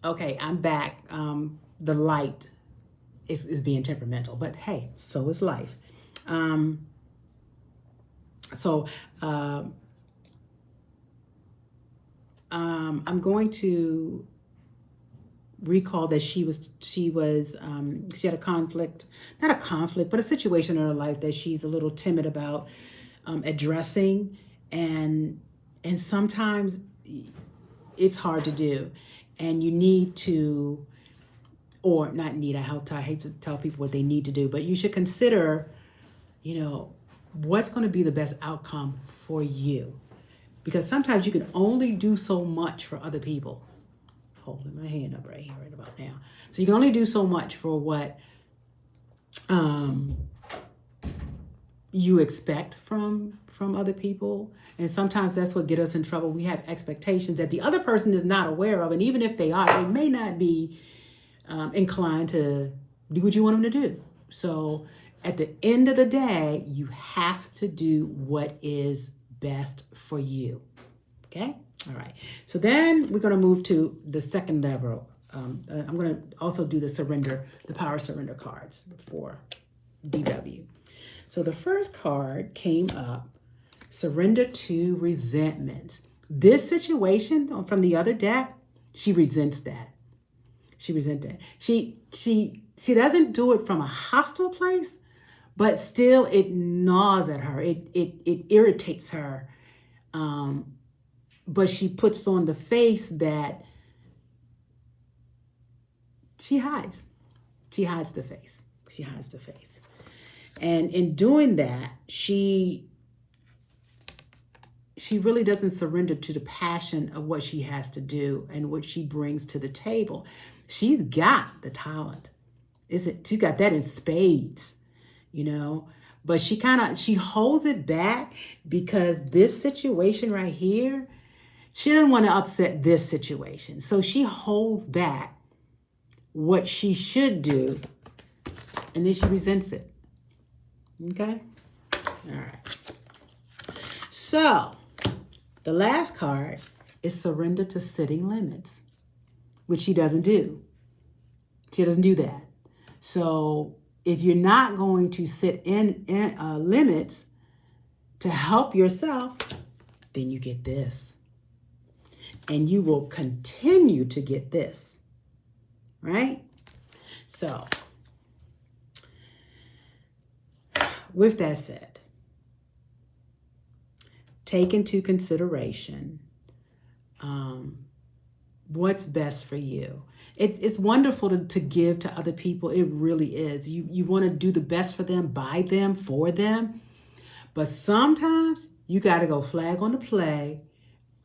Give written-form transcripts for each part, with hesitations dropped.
okay, I'm back. The light is being temperamental, but hey, so is life. Um, so uh, I'm going to recall that she had a conflict, not a conflict, but a situation in her life that she's a little timid about addressing, and sometimes it's hard to do, and you need to, or not need. I hate to tell people what they need to do, but you should consider, what's going to be the best outcome for you, because sometimes you can only do so much for other people. Holding my hand up right here, right about now. So you can only do so much for what um, you expect from other people, and sometimes that's what get us in trouble. We have expectations that the other person is not aware of, and even if they are, they may not be inclined to do what you want them to do. So at the end of the day, you have to do what is best for you. Okay? All right. So then we're going to move to the second level. I'm going to also do the power surrender cards for DW. So the first card came up, surrender to resentments. This situation from the other deck, she resents that. She resents that. She doesn't do it from a hostile place, but still it gnaws at her. It irritates her. But she puts on the face that she hides. She hides the face. She hides the face. And in doing that, she really doesn't surrender to the passion of what she has to do and what she brings to the table. She's got the talent. She's got that in spades, but she holds it back because this situation right here, she doesn't want to upset this situation. So she holds back what she should do, and then she resents it. Okay? All right. So the last card is surrender to setting limits, which she doesn't do. She doesn't do that. So if you're not going to set in limits to help yourself, then you get this. And you will continue to get this, right? So, with that said, take into consideration what's best for you. It's wonderful to give to other people. It really is. You want to do the best for them, by them, for them. But sometimes you got to go flag on the play.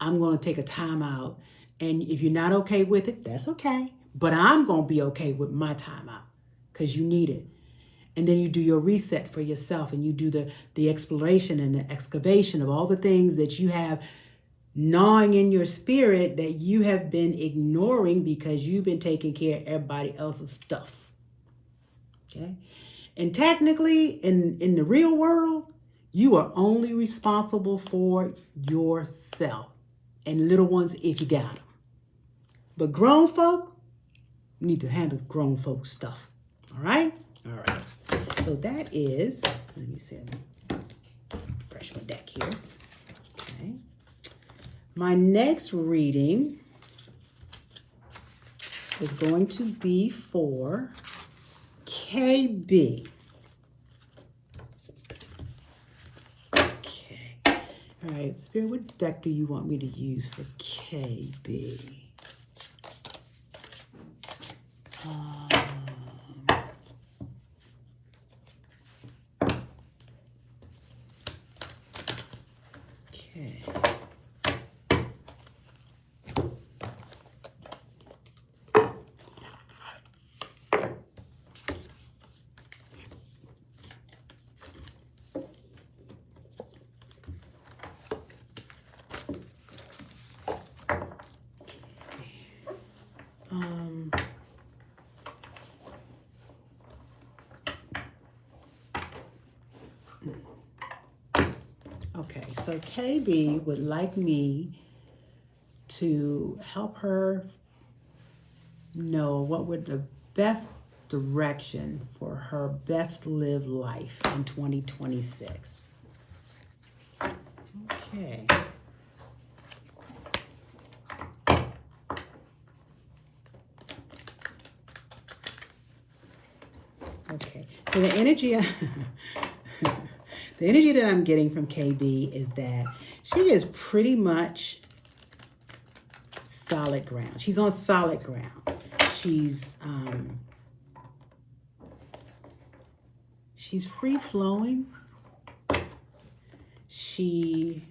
I'm going to take a time out. And if you're not okay with it, that's okay. But I'm going to be okay with my time out because you need it. And then you do your reset for yourself, and you do the exploration and the excavation of all the things that you have gnawing in your spirit that you have been ignoring because you've been taking care of everybody else's stuff. Okay? And technically, in the real world, you are only responsible for yourself and little ones if you got them. But grown folk need to handle grown folk stuff. All right? All right. So that is, let me see, refresh my deck here. Okay. My next reading is going to be for KB. Okay. All right, Spirit, what deck do you want me to use for KB? Okay. Okay, so KB would like me to help her know what would the best direction for her best lived life in 2026. Okay. Okay. So the energy the energy that I'm getting from KB is that she is pretty much solid ground. She's on solid ground. She's free flowing. She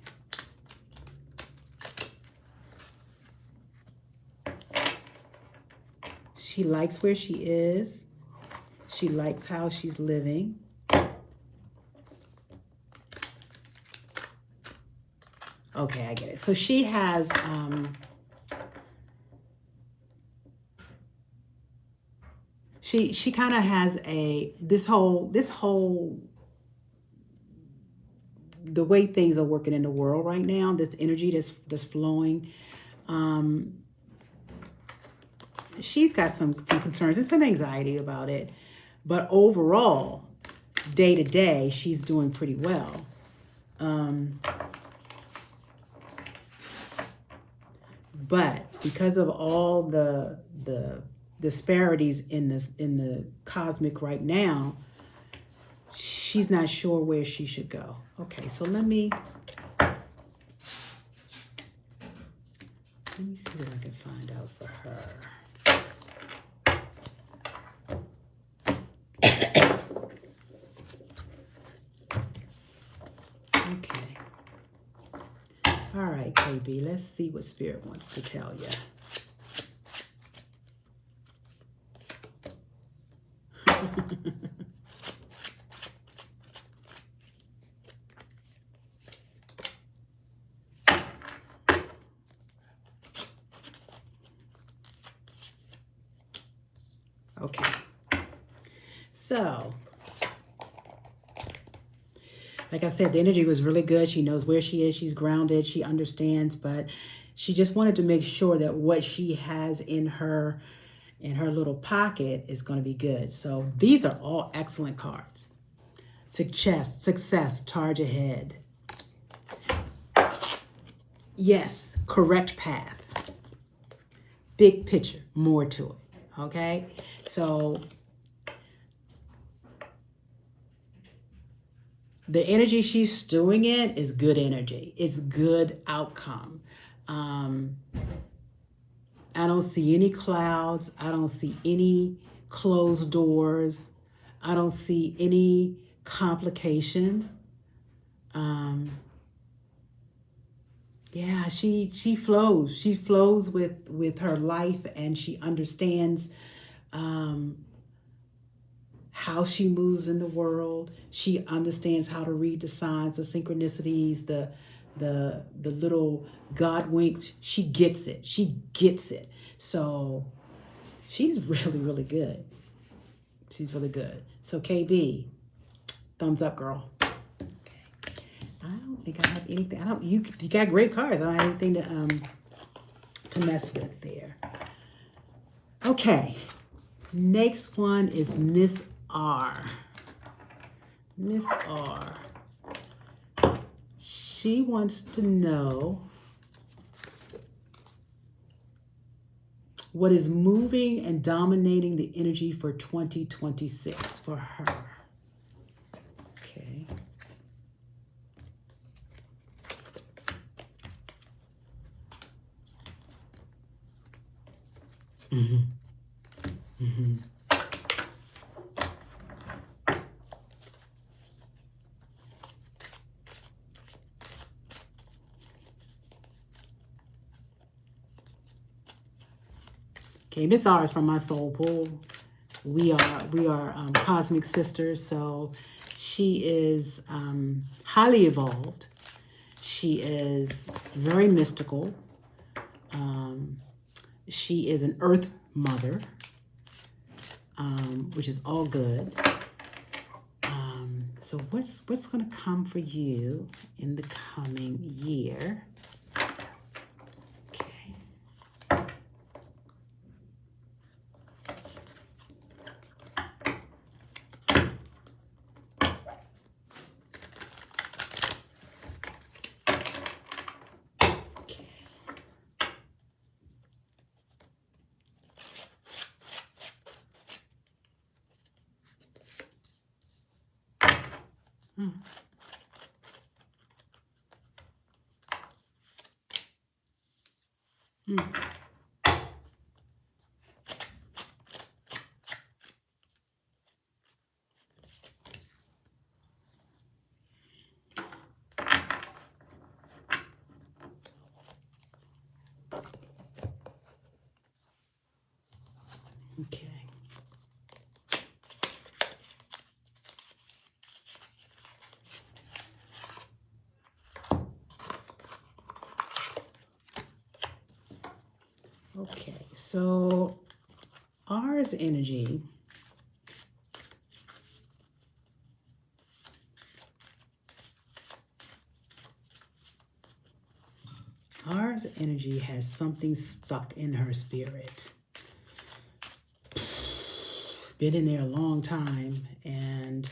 likes where she is. She likes how she's living. Okay, I get it. So she has she kind of has this whole the way things are working in the world right now, this energy that's flowing, she's got some concerns and some anxiety about it, but overall, day to day, she's doing pretty well. But because of all the disparities in the cosmic right now, she's not sure where she should go. Okay, so let me see what I can find out for her. Okay. All right, KB, let's see what Spirit wants to tell you. Okay. So, like I said, the energy was really good. She knows where she is. She's grounded. She understands, but she just wanted to make sure that what she has in her little pocket is going to be good. So these are all excellent cards. Success, charge ahead. Yes, correct path. Big picture, more to it. Okay? So the energy she's stewing in is good energy. It's good outcome. I don't see any clouds. I don't see any closed doors. I don't see any complications. Yeah, she flows. She flows with her life, and she understands how she moves in the world. She understands how to read the signs, the synchronicities, the little God winks. She gets it. She gets it. So she's really, really good. She's really good. So KB, thumbs up, girl. Okay. I don't think I have anything. You got great cards. I don't have anything to mess with there. Okay. Next one is Miss R. Miss R. She wants to know what is moving and dominating the energy for 2026 for her. Okay. Okay, Miss R is from my soul pool. We are cosmic sisters, so she is highly evolved. She is very mystical. She is an earth mother, which is all good. So what's going to come for you in the coming year? Okay. Hmm. Hmm. Okay. Okay, so R's energy. R's energy has something stuck in her spirit. It's been in there a long time, and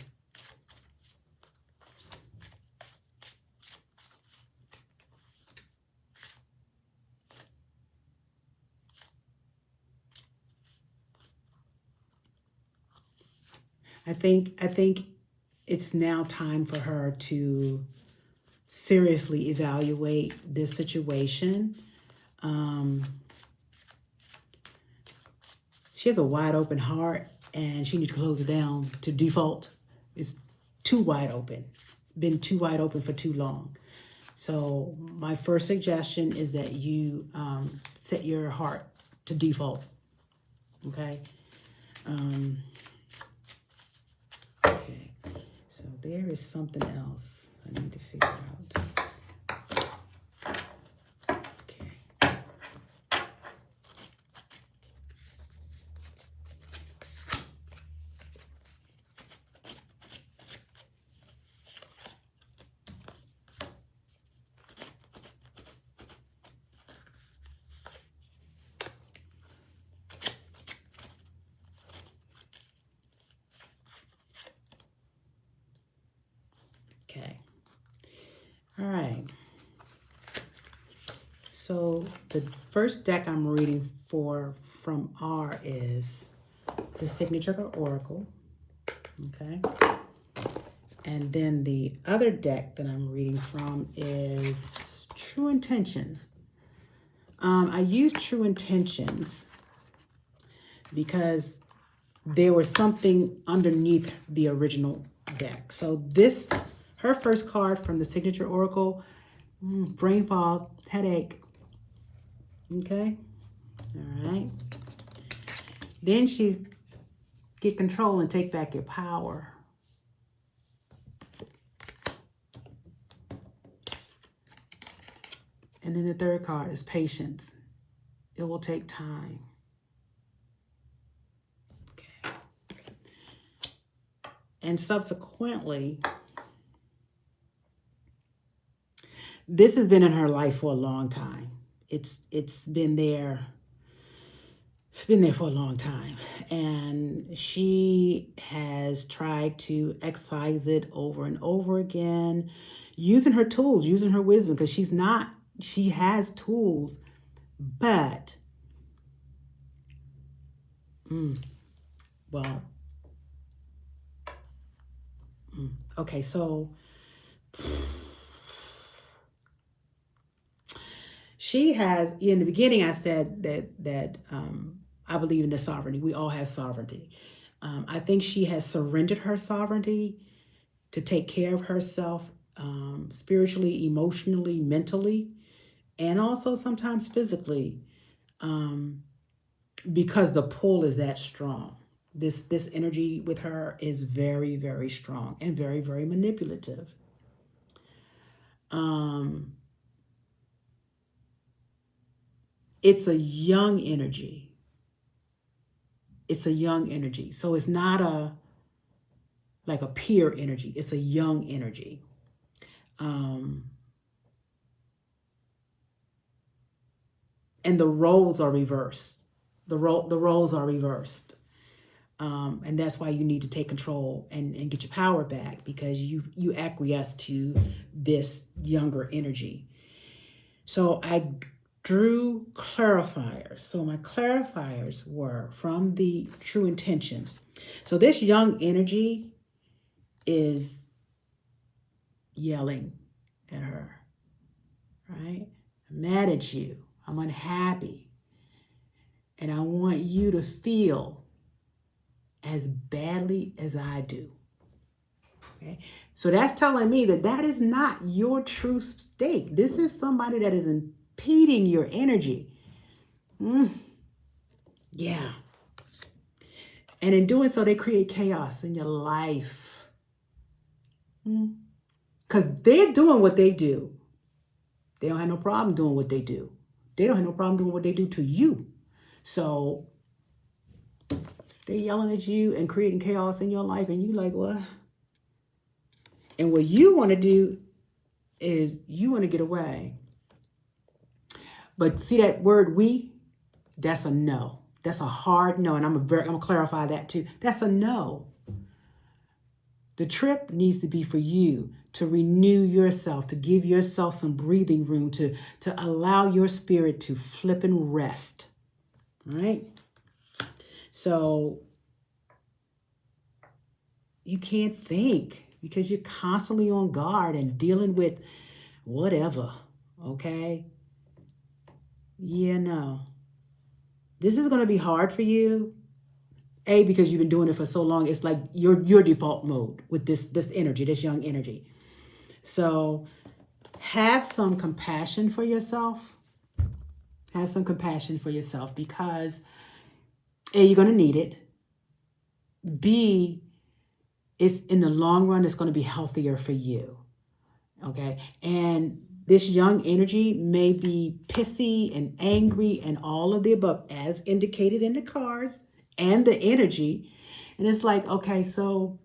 I think it's now time for her to seriously evaluate this situation. She has a wide open heart, and she needs to close it down to default. It's too wide open. It's been too wide open for too long. So my first suggestion is that you set your heart to default. Okay. Okay. So there is something else I need to figure out. Okay. Okay. All right. So the first deck I'm reading from R is the Signature Oracle. Okay. And then the other deck that I'm reading from is True Intentions. I used True Intentions because there was something underneath the original deck. So this, her first card from the Signature Oracle, brain fog, headache. Okay. All right. Then she get control and take back your power. And then the third card is patience. It will take time. Okay. And subsequently, this has been in her life for a long time. It's been there. It's been there for a long time. And she has tried to excise it over and over again, using her tools, using her wisdom, because she has tools, but, well, okay, so she has, in the beginning, I said that I believe in the sovereignty. We all have sovereignty. I think she has surrendered her sovereignty to take care of herself spiritually, emotionally, mentally, and also sometimes physically, because the pull is that strong. This energy with her is very, very strong and very, very manipulative. It's a young energy. It's a young energy. So it's not like a peer energy. It's a young energy. And the roles are reversed. The roles are reversed. And that's why you need to take control and get your power back, because you acquiesce to this younger energy. So I drew clarifiers. So my clarifiers were from the True Intentions. So this young energy is yelling at her, right? I'm mad at you. I'm unhappy. And I want you to feel as badly as I do. Okay? So that's telling me that that is not your true state. This is somebody that is impeding your energy. Yeah. And in doing so, they create chaos in your life. Because they're doing what they do. They don't have no problem doing what they do. They don't have no problem doing what they do to you. So they're yelling at you and creating chaos in your life, and you like, what? And what you want to do is you want to get away. But see that word we? That's a no. That's a hard no. And I'm gonna clarify that too. That's a no. The trip needs to be for you to renew yourself, to give yourself some breathing room, to allow your spirit to flip and rest. All right? So you can't think because you're constantly on guard and dealing with whatever, okay? Yeah, no. This is going to be hard for you. A, because you've been doing it for so long, it's like your default mode with this energy, this young energy. So have some compassion for yourself. Have some compassion for yourself because A, you're going to need it. B, it's in the long run, it's going to be healthier for you. Okay. And this young energy may be pissy and angry and all of the above, as indicated in the cards and the energy. And it's like, okay, so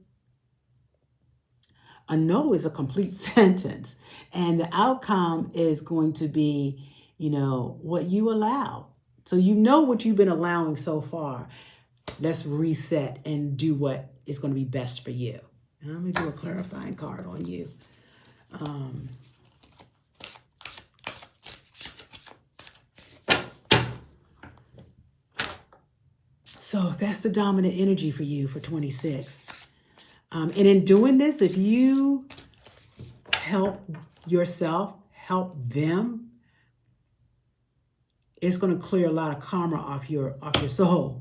a no is a complete sentence. And the outcome is going to be, what you allow. So you know what you've been allowing so far. Let's reset and do what is going to be best for you. And I'm going to do a clarifying card on you. So that's the dominant energy for you for 26. And in doing this, if you help yourself, help them, it's going to clear a lot of karma off your soul.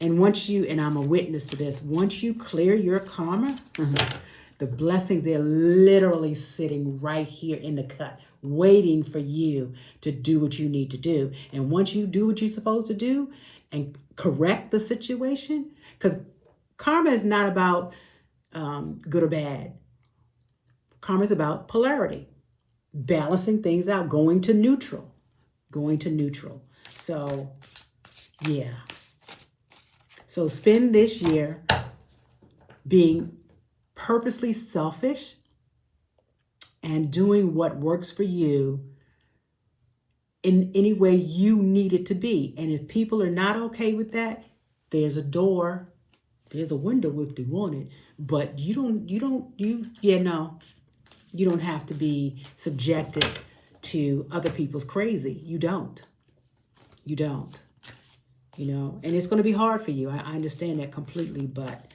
And and I'm a witness to this, once you clear your karma, the blessings, they're literally sitting right here in the cut, waiting for you to do what you need to do. And once you do what you're supposed to do and correct the situation, because karma is not about good or bad. Karma is about polarity, balancing things out, going to neutral. So, yeah. So spend this year being purposely selfish and doing what works for you in any way you need it to be. And if people are not okay with that, there's a door, there's a window if they want it, but you don't have to be subjected to other people's crazy. You don't, and it's going to be hard for you. I understand that completely, but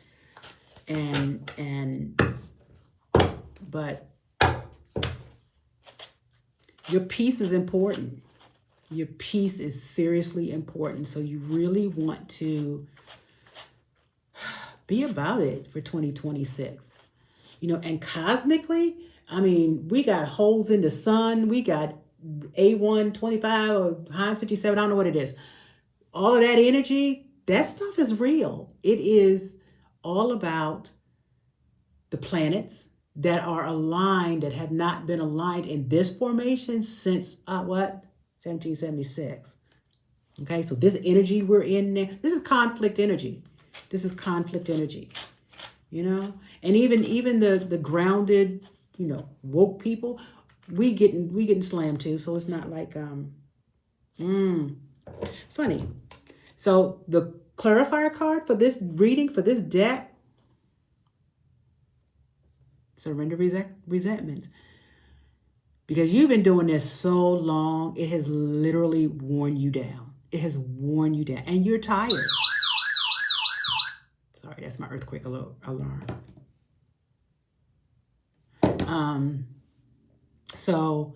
your peace is important. Your peace is seriously important. So you really want to be about it for 2026. And cosmically, we got holes in the sun. We got A125 or Heinz 57. I don't know what it is. All of that energy, that stuff is real. It is all about the planets that are aligned, that have not been aligned in this formation since 1776. Okay, so this energy we're in there, this is conflict energy. And even the grounded, woke people, we getting slammed too. So it's not like funny. So the clarifier card for this reading, for this deck, surrender resentments. Because you've been doing this so long, it has literally worn you down. And you're tired. Sorry, that's my earthquake alarm. So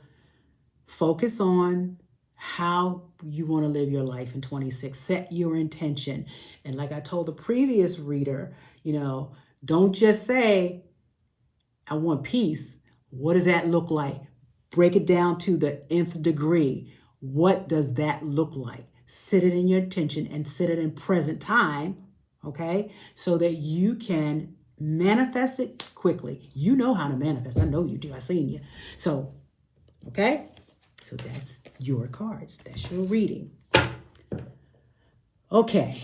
focus on how you want to live your life in 26. Set your intention. And like I told the previous reader, don't just say, I want peace. What does that look like? Break it down to the nth degree. What does that look like? Sit it in your attention and sit it in present time, okay? So that you can manifest it quickly. You know how to manifest. I know you do. I've seen you. So, okay? So that's your cards. That's your reading. Okay,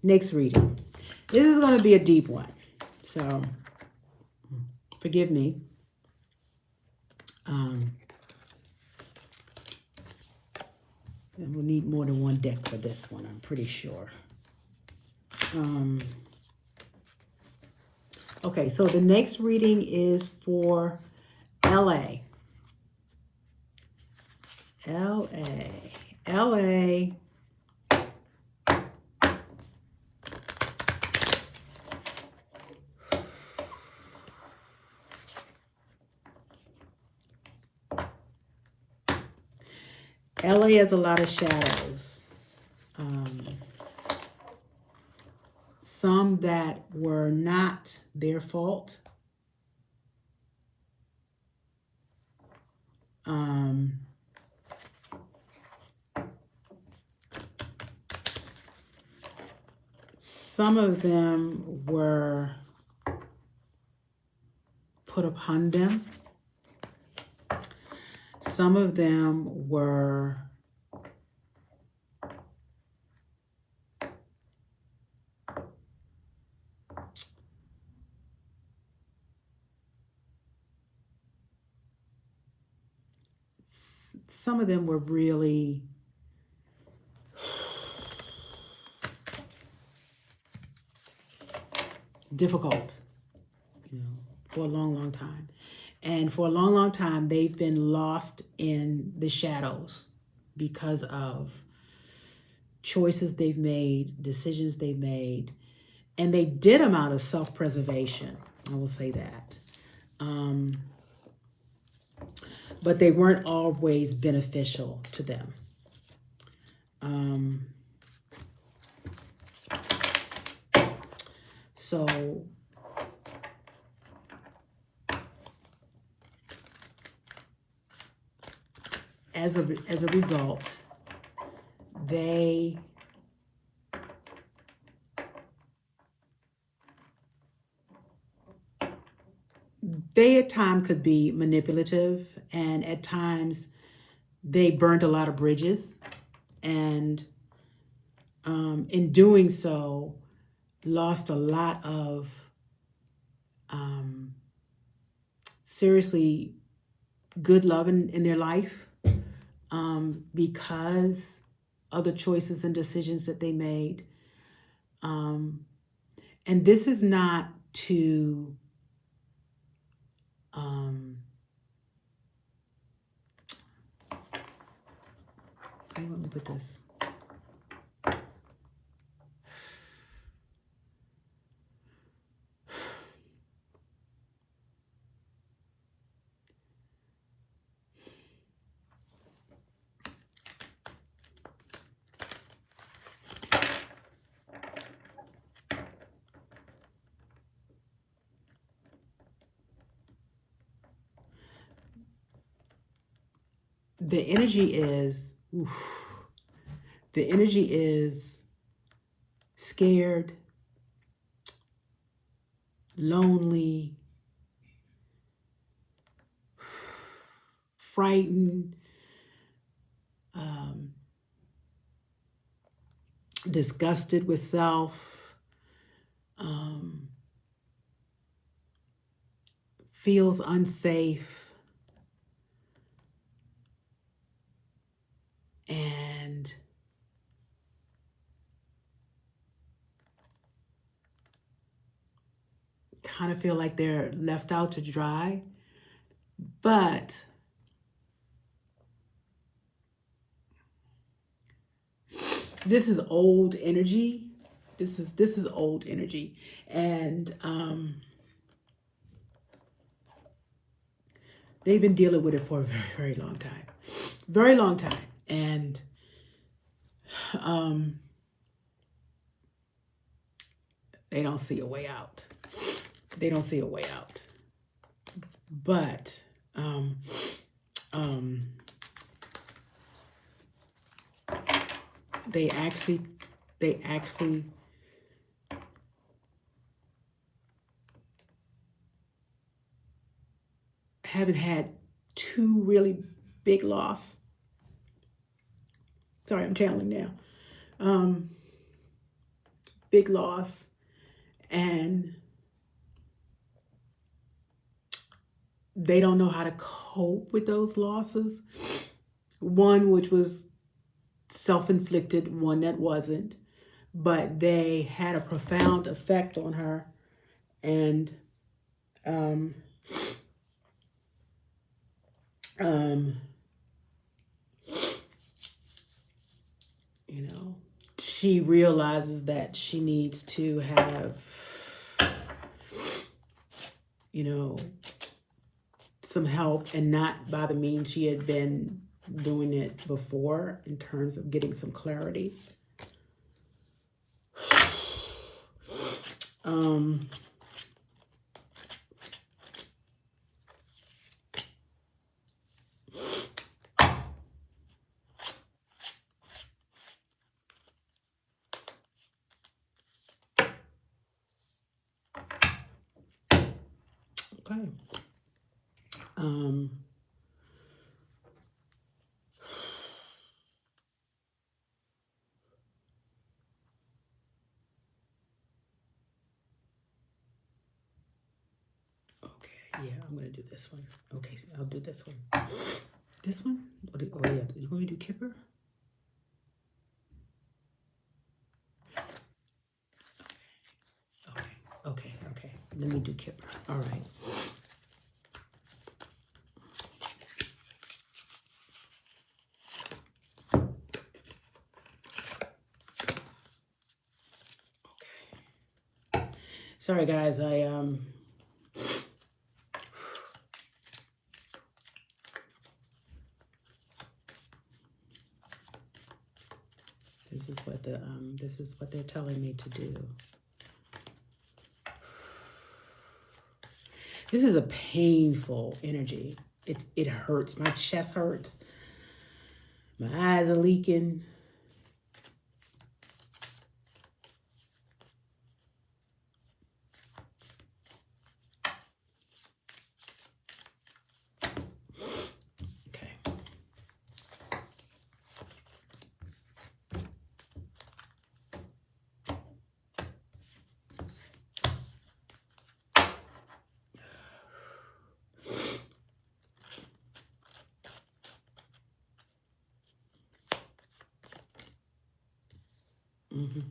next reading. This is going to be a deep one. So forgive me. And we'll need more than one deck for this one, I'm pretty sure. Okay, so the next reading is for LA. LA. LA has a lot of shadows. Some that were not their fault. Some of them were put upon them. Some of them were really difficult, for a long, long time. And for a long, long time, they've been lost in the shadows because of choices they've made, decisions they've made. And they did them out of self-preservation. I will say that. But they weren't always beneficial to them. So as a result, they at times could be manipulative, and at times they burnt a lot of bridges, and in doing so, lost a lot of seriously good love in their life because of the choices and decisions that they made. And this is not to let me put this. The energy is scared, lonely, frightened, disgusted with self, feels unsafe, and kind of feel like they're left out to dry. But this is old energy. This is old energy. And they've been dealing with it for a very, very long time. Very long time. And they don't see a way out. They don't see a way out. But they actually haven't had two really big loss. Sorry, I'm channeling now. Big loss, and they don't know how to cope with those losses. One which was self-inflicted, one that wasn't, but they had a profound effect on her. And you know, she realizes that she needs to have, you know, some help, and not by the means she had been doing it before, in terms of getting some clarity. Okay. Okay, yeah, I'm gonna do this one. Okay, I'll do this one. This one? Oh yeah, you want me to do Kipper? Okay. Let me do Kipper. All right. Okay. Sorry guys, this is what they're telling me to do. This is a painful energy. It hurts. My chest hurts. My eyes are leaking. Okay. Mm-hmm.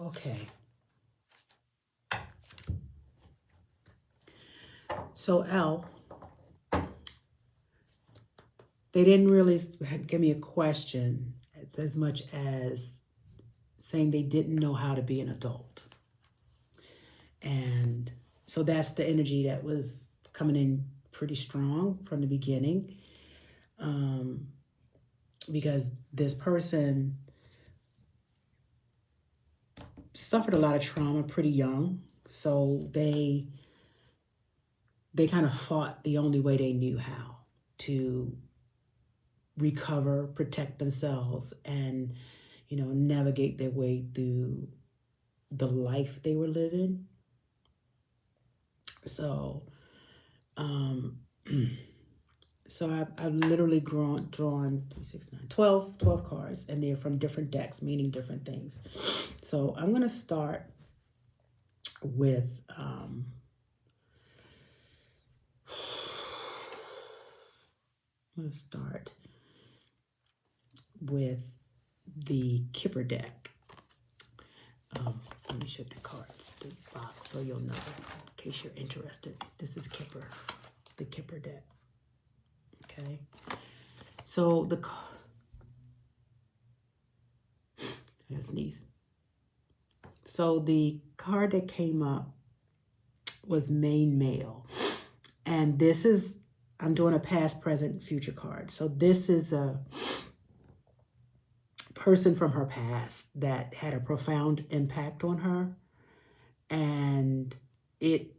Okay. So L, they didn't really give me a question as much as saying they didn't know how to be an adult. And so that's the energy that was coming in pretty strong from the beginning. Because this person suffered a lot of trauma pretty young. So they kind of fought the only way they knew how to recover, protect themselves, and, navigate their way through the life they were living. So, so I've literally drawn 3, 6, 9, 12 cards, and they're from different decks, meaning different things. So I'm going to start with, I'm going to start with the Kipper deck. Let me show you the cards, the box, so you'll know in case you're interested. This is Kipper, the Kipper deck. Okay, so that's neat. So the card that came up was main male, and this is, I'm doing a past, present, future card. So this is a person from her past that had a profound impact on her, and it,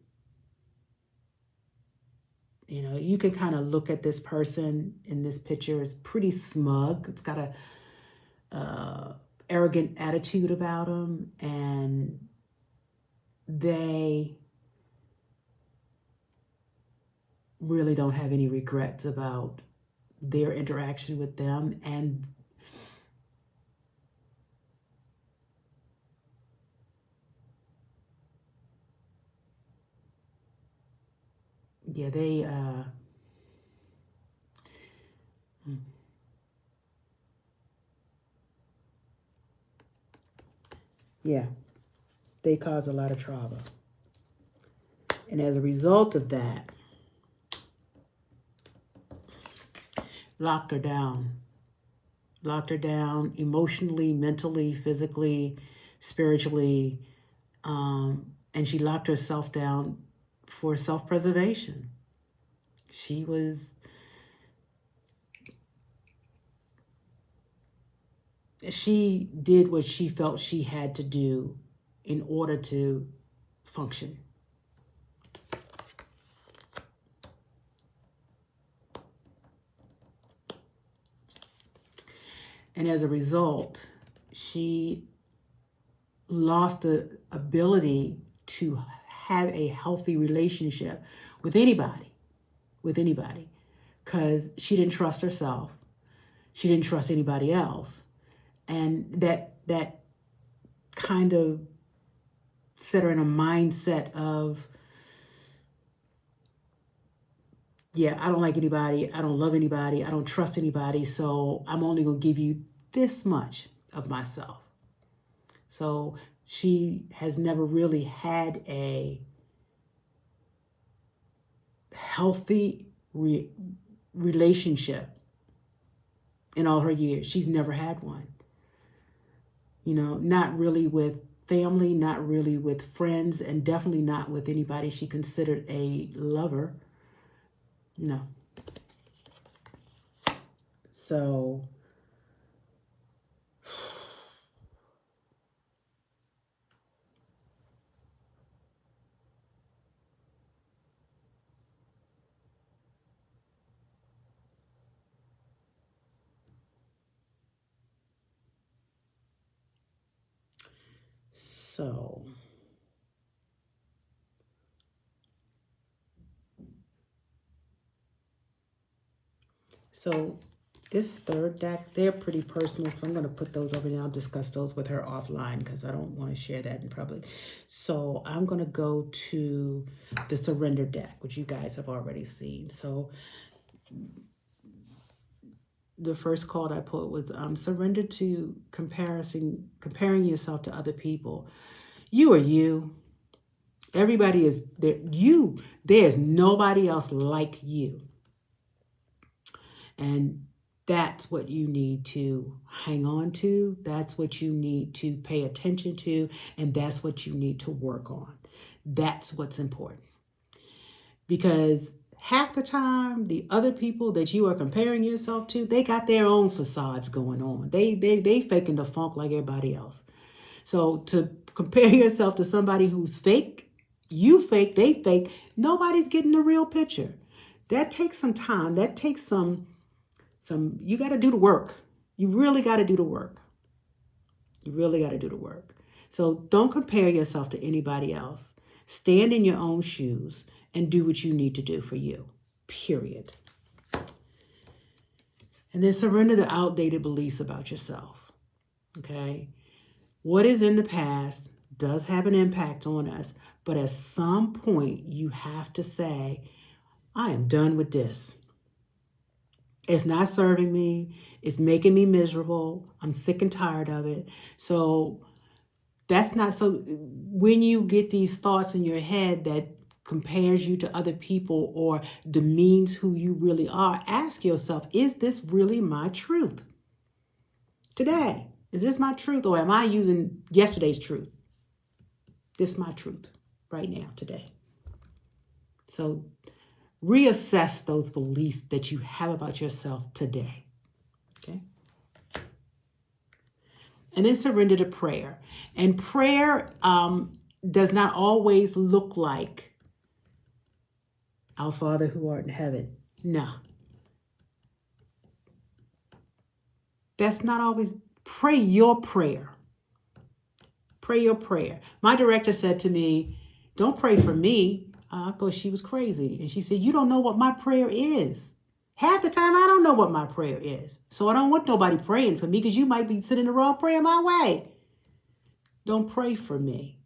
you can kind of look at this person in this picture. It's pretty smug. It's got a arrogant attitude about them, and they really don't have any regrets about their interaction with them. And yeah, they cause a lot of trauma. And as a result of that, locked her down emotionally, mentally, physically, spiritually, and she locked herself down for self-preservation. She did what she felt she had to do in order to function. And as a result, she lost the ability to have a healthy relationship with anybody, because she didn't trust herself. She didn't trust anybody else. And that kind of set her in a mindset of, I don't like anybody, I don't love anybody, I don't trust anybody, so I'm only going to give you this much of myself. So she has never really had a healthy relationship in all her years. She's never had one. Not really with family, not really with friends, and definitely not with anybody she considered a lover. No. So So this third deck, they're pretty personal, so I'm going to put those over there. I'll discuss those with her offline because I don't want to share that in public. So I'm going to go to the surrender deck, which you guys have already seen. So the first quote I put was surrender to comparing yourself to other people. You are you. Everybody is there. There's nobody else like you. And that's what you need to hang on to. That's what you need to pay attention to. And that's what you need to work on. That's what's important. Because half the time, the other people that you are comparing yourself to, they got their own facades going on. They faking the funk like everybody else. So to compare yourself to somebody who's fake, you fake, they fake, nobody's getting the real picture. That takes some time. That takes some you got to do the work. You really got to do the work. You really got to do the work. So don't compare yourself to anybody else. Stand in your own shoes and do what you need to do for you, period. And then surrender the outdated beliefs about yourself, okay? What is in the past does have an impact on us, but at some point you have to say, I am done with this. It's not serving me. It's making me miserable. I'm sick and tired of it. So that's not so. When you get these thoughts in your head that compares you to other people or demeans who you really are, ask yourself, is this really my truth? Today, is this my truth, or am I using yesterday's truth? This is my truth right now, today. So reassess those beliefs that you have about yourself today, okay? And then surrender to prayer. And prayer does not always look like our Father who art in heaven. No. That's not always. Pray your prayer. Pray your prayer. My director said to me, don't pray for me. I thought she was crazy. And she said, you don't know what my prayer is. Half the time, I don't know what my prayer is. So I don't want nobody praying for me because you might be sending the wrong prayer my way. Don't pray for me.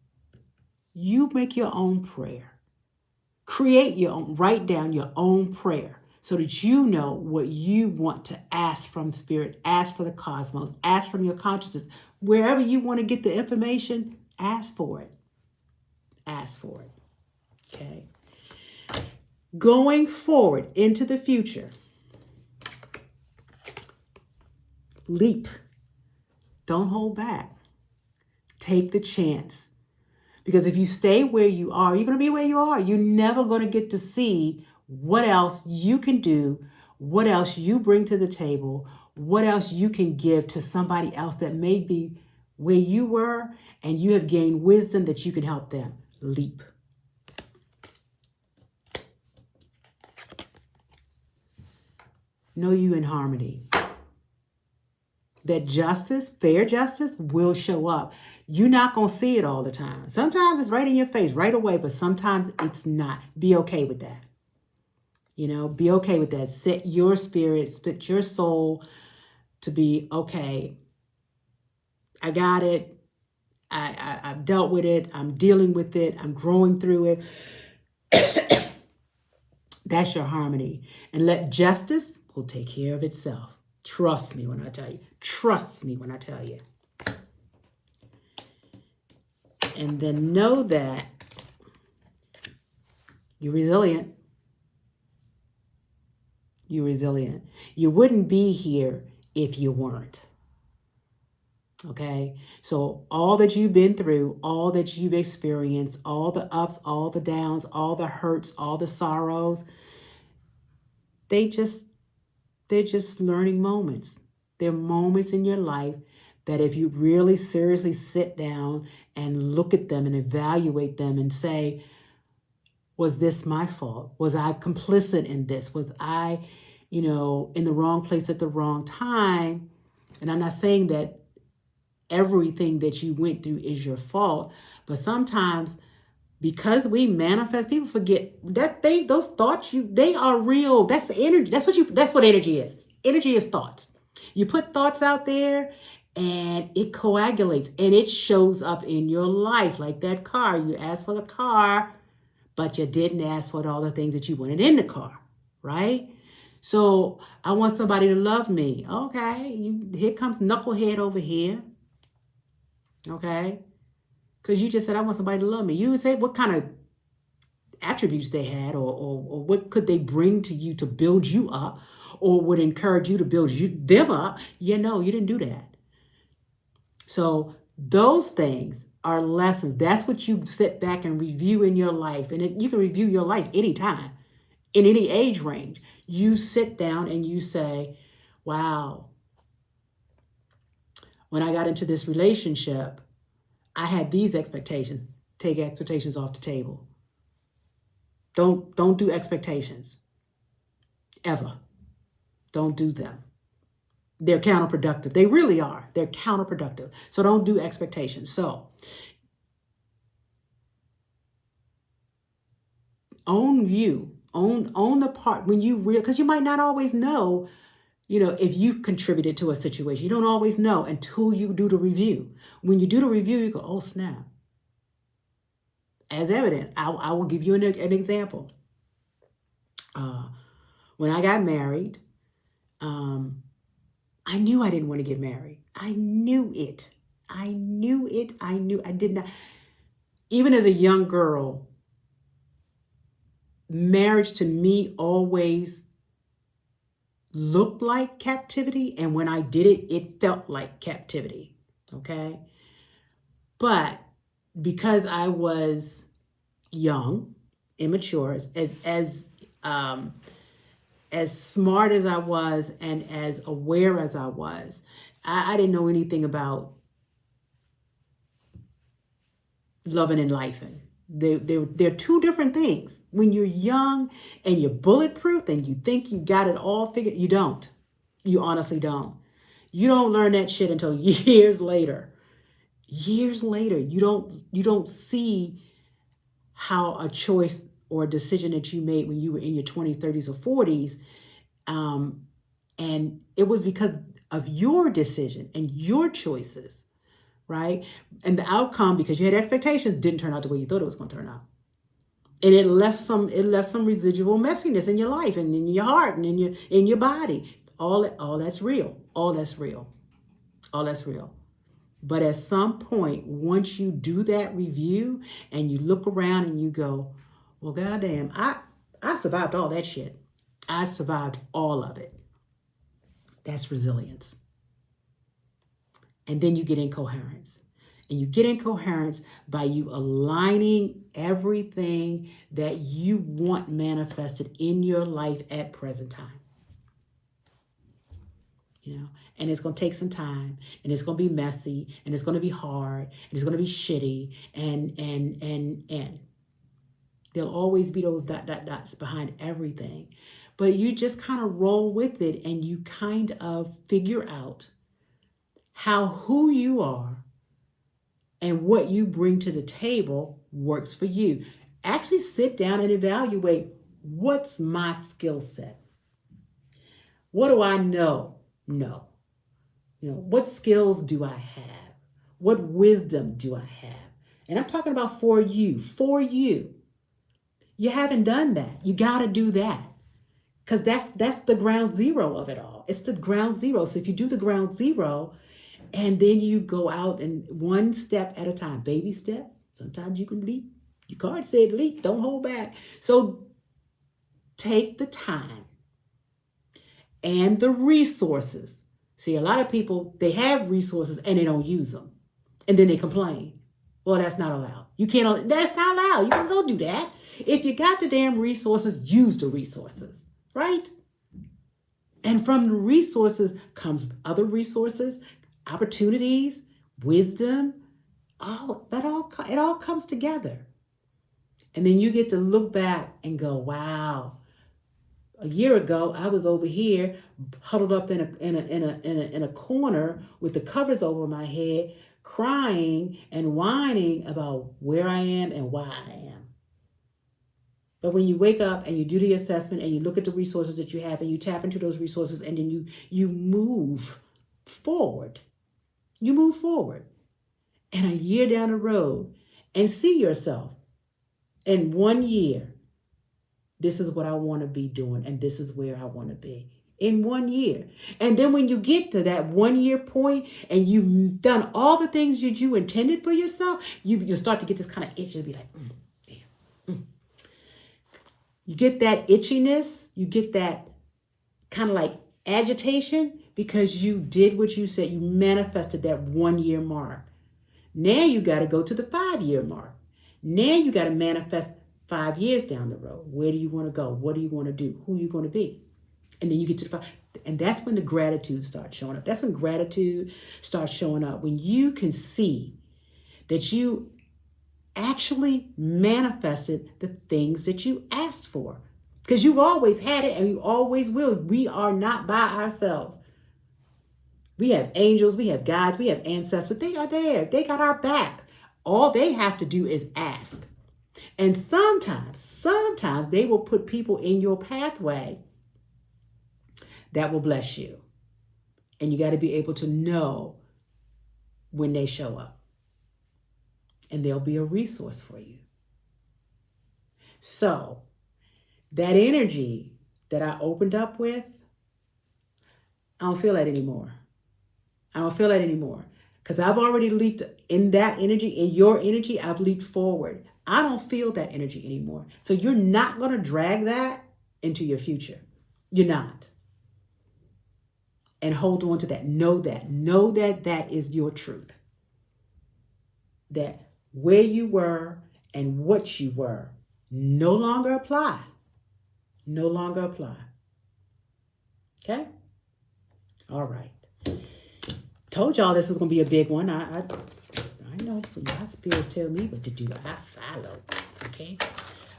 You make your own prayer. Create your own, write down your own prayer so that you know what you want to ask from Spirit, ask for the cosmos, ask from your consciousness. Wherever you want to get the information, ask for it. Ask for it. Okay. Going forward into the future, leap. Don't hold back. Take the chance. Because if you stay where you are, you're going to be where you are. You're never going to get to see what else you can do, what else you bring to the table, what else you can give to somebody else that may be where you were, and you have gained wisdom that you can help them. Leap. Know you in harmony. That justice, fair justice, will show up. You're not going to see it all the time. Sometimes it's right in your face, right away, but sometimes it's not. Be okay with that. Be okay with that. Set your spirit, set your soul to be, okay, I got it. I've dealt with it. I'm dealing with it. I'm growing through it. That's your harmony. And let justice will take care of itself. Trust me when I tell you. Trust me when I tell you. And then know that you're resilient. You're resilient. You wouldn't be here if you weren't. Okay? So all that you've been through, all that you've experienced, all the ups, all the downs, all the hurts, all the sorrows, they're just learning moments. They're moments in your life that if you really seriously sit down and look at them and evaluate them and say, was this my fault? Was I complicit in this? Was I, in the wrong place at the wrong time? And I'm not saying that everything that you went through is your fault, but sometimes because we manifest, people forget that those thoughts, they are real. That's the energy. That's what energy is. Energy is thoughts. You put thoughts out there and it coagulates and it shows up in your life. Like that car, you asked for the car, but you didn't ask for all the things that you wanted in the car, right? So I want somebody to love me. Okay, here comes knucklehead over here. Okay, because you just said I want somebody to love me. You would say what kind of attributes they had, or what could they bring to you to build you up, or would encourage you to build them up. You didn't do that. So those things are lessons. That's what you sit back and review in your life. And you can review your life anytime, in any age range. You sit down and you say, wow, when I got into this relationship, I had these expectations. Take expectations off the table. Don't do expectations. Ever. Don't do them. They're counterproductive. They really are. They're counterproductive. So don't do expectations. So own you. Own the part when you because you might not always know, if you contributed to a situation. You don't always know until you do the review. When you do the review, you go, oh, snap. As evidence, I will give you an example. When I got married, I knew I didn't want to get married. I knew it. I did not. Even as a young girl, marriage to me always looked like captivity. And when I did it, it felt like captivity. Okay. But because I was young, immature, as smart as I was and as aware as I was, I didn't know anything about loving and lifing. They're two different things. When you're young and you're bulletproof and you think you got it all figured, you don't. You honestly don't. You don't learn that shit until years later. Years later, you don't see how a choice or a decision that you made when you were in your 20s, 30s, or 40s, and it was because of your decision and your choices, right? And the outcome, because you had expectations, didn't turn out the way you thought it was going to turn out. And it left some residual messiness in your life and in your heart and in your body. All that's real. All that's real. All that's real. But at some point, once you do that review and you look around and you go, well, goddamn, I survived all that shit. I survived all of it. That's resilience. And then you get in coherence. And you get in coherence by you aligning everything that you want manifested in your life at present time. And it's going to take some time, and it's going to be messy, and it's going to be hard, and it's going to be shitty, and there'll always be those dots behind everything. But you just kind of roll with it, and you kind of figure out who you are and what you bring to the table works for you. Actually sit down and evaluate, what's my skill set? What do I know? What skills do I have? What wisdom do I have? And I'm talking about for you. You haven't done that. You got to do that. Because that's the ground zero of it all. It's the ground zero. So if you do the ground zero and then you go out and one step at a time, baby step, sometimes you can leap. Your card said leap, don't hold back. So take the time and the resources. See, a lot of people, they have resources and they don't use them. And then they complain. Well, that's not allowed. That's not allowed. You can go do that. If you got the damn resources, use the resources, right? And from the resources comes other resources, opportunities, wisdom. It all comes together. And then you get to look back and go, wow. A year ago, I was over here huddled up in a corner with the covers over my head, crying and whining about where I am and why I am. But when you wake up and you do the assessment and you look at the resources that you have and you tap into those resources and then you move forward. You move forward. And a year down the road and see yourself in 1 year This is what I want to be doing, and this is where I want to be in 1 year. And then when you get to that 1 year point and you've done all the things that you intended for yourself, you start to get this kind of itch and be like, yeah. You get that itchiness, you get that kind of like agitation because you did what you said, you manifested that 1 year mark. Now you got to go to the 5 year mark. Now you got to manifest 5 years down the road. Where do you want to go? What do you want to do? Who are you going to be? And then you get to the 5. And that's when the gratitude starts showing up. That's when gratitude starts showing up. When you can see that you actually manifested the things that you asked for. Because you've always had it and you always will. We are not by ourselves. We have angels, we have guides, we have ancestors. They are there. They got our back. All they have to do is ask. And sometimes they will put people in your pathway that will bless you. And you got to be able to know when they show up. And they'll be a resource for you. So, that energy that I opened up with, I don't feel that anymore. I don't feel that anymore. Because I've already leaped in that energy, in your energy, I've leaped forward. I don't feel that energy anymore. So you're not going to drag that into your future. You're not. And hold on to that. Know that. Know that that is your truth. That where you were and what you were no longer apply. No longer apply. Okay? All right. Told y'all this was going to be a big one. I know my spirits tell me what to do. I follow. Okay?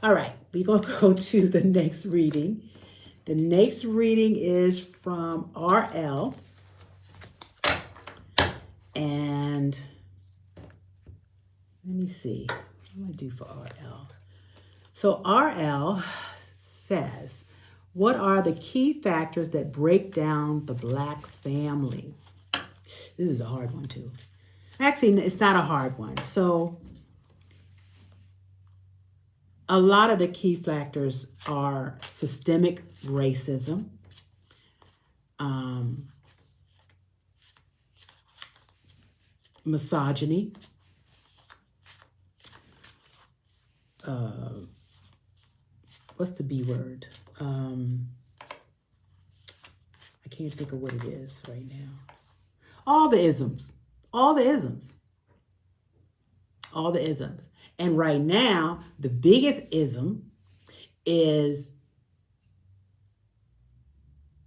All right. We're going to go to the next reading. The next reading is from RL. And let me see. What do I do for RL? So RL says, what are the key factors that break down the Black family? This is a hard one too. Actually, it's not a hard one. So a lot of the key factors are systemic racism, misogyny, what's the B word? I can't think of what it is right now. All the isms. And right now, the biggest ism is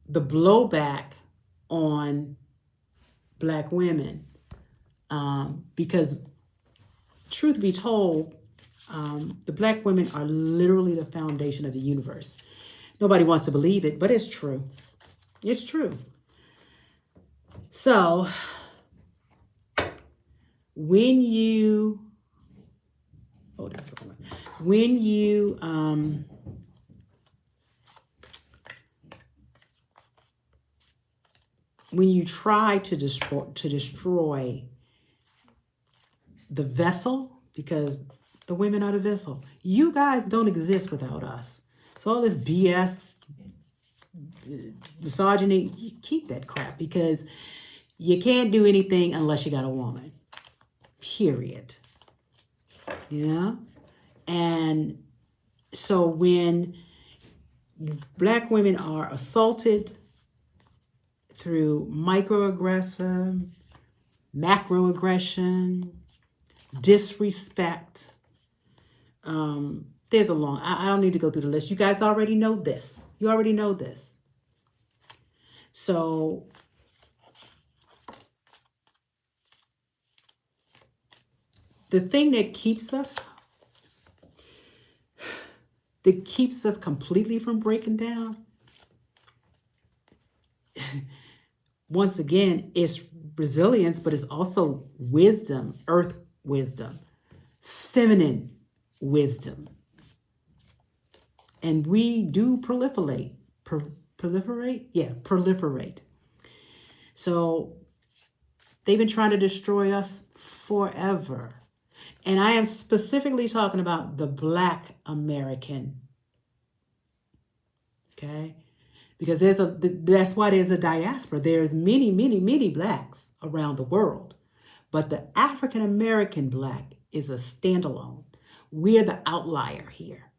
the blowback on Black women. Because truth be told, the Black women are literally the foundation of the universe. Nobody wants to believe it, but it's true. It's true. So, when you try to destroy the vessel, because the women are the vessel, you guys don't exist without us. So all this BS, misogyny, you keep that crap, because you can't do anything unless you got a woman. Period. Yeah. And so when Black women are assaulted through microaggression, macroaggression, disrespect, there's a long, I don't need to go through the list. You guys already know this. You already know this. So the thing that keeps us completely from breaking down, once again, is resilience, but it's also wisdom, earth wisdom, feminine wisdom. And we do proliferate. Proliferate. So they've been trying to destroy us forever. And I am specifically talking about the Black American okay? Because that's why there's a diaspora. There's many, many, many blacks around the world. But the African American black is a standalone. We're the outlier here.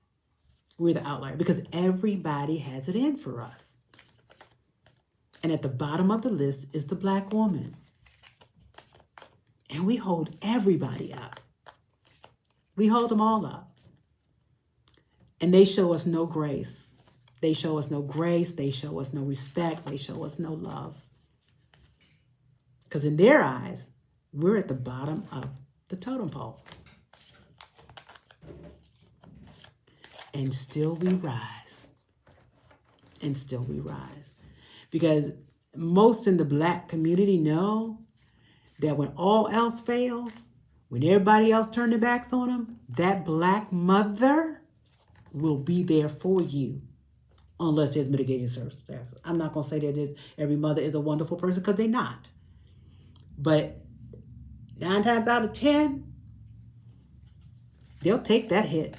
We're the outlier because everybody has it in for us. And at the bottom of the list is the black woman. And we hold everybody up. We hold them all up. And they show us no grace. They show us no grace. They show us no respect. They show us no love. Because in their eyes, we're at the bottom of the totem pole. And still we rise. And still we rise. Because most in the black community know that when all else fails, when everybody else turns their backs on them, that black mother will be there for you unless there's mitigating circumstances. I'm not going to say that every mother is a wonderful person because they're not. But 9 times out of 10, they'll take that hit.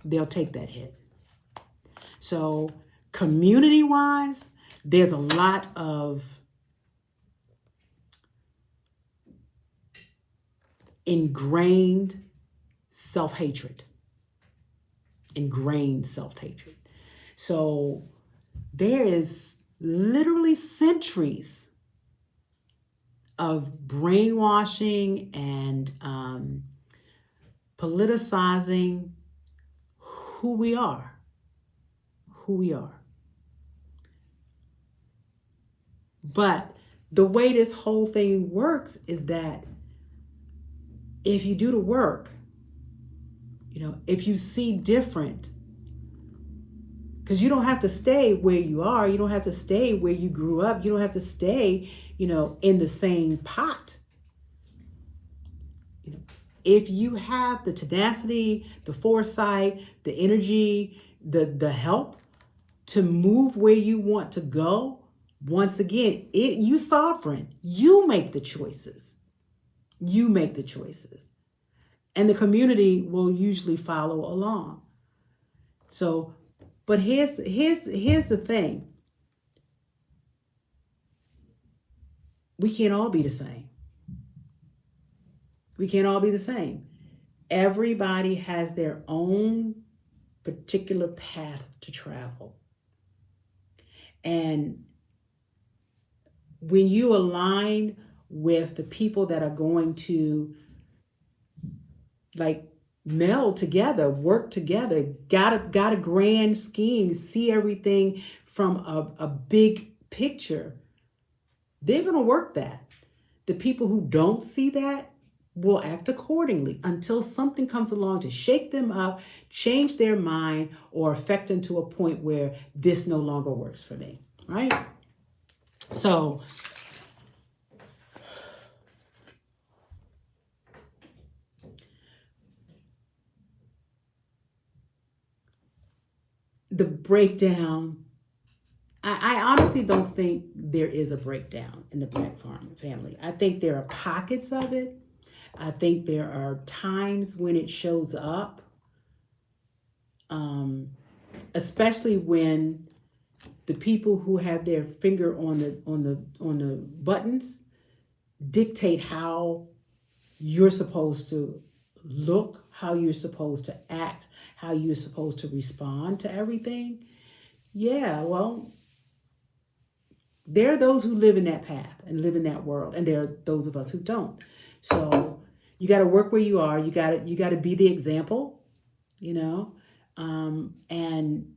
They'll take that hit. So community-wise, there's a lot of ingrained self-hatred. Ingrained self-hatred. So there is literally centuries of brainwashing and politicizing who we are. Who we are. But the way this whole thing works is that if you do the work, if you see different, because you don't have to stay where you are. You don't have to stay where you grew up. You don't have to stay, in the same pot. If you have the tenacity, the foresight, the energy, the help to move where you want to go, once again, you sovereign. You make the choices. You make the choices. And the community will usually follow along. So, but here's the thing. We can't all be the same. We can't all be the same. Everybody has their own particular path to travel. And when you align with the people that are going to meld together, work together, got a grand scheme, see everything from a big picture, they're going to work that. The people who don't see that will act accordingly until something comes along to shake them up, change their mind, or affect them to a point where this no longer works for me, right? So the breakdown, I honestly don't think there is a breakdown in the black family. I think there are pockets of it. I think there are times when it shows up, especially when the people who have their finger on the buttons dictate how you're supposed to look, how you're supposed to act, how you're supposed to respond to everything. Yeah, well, there are those who live in that path and live in that world, and there are those of us who don't. So you got to work where you are. You got to be the example, and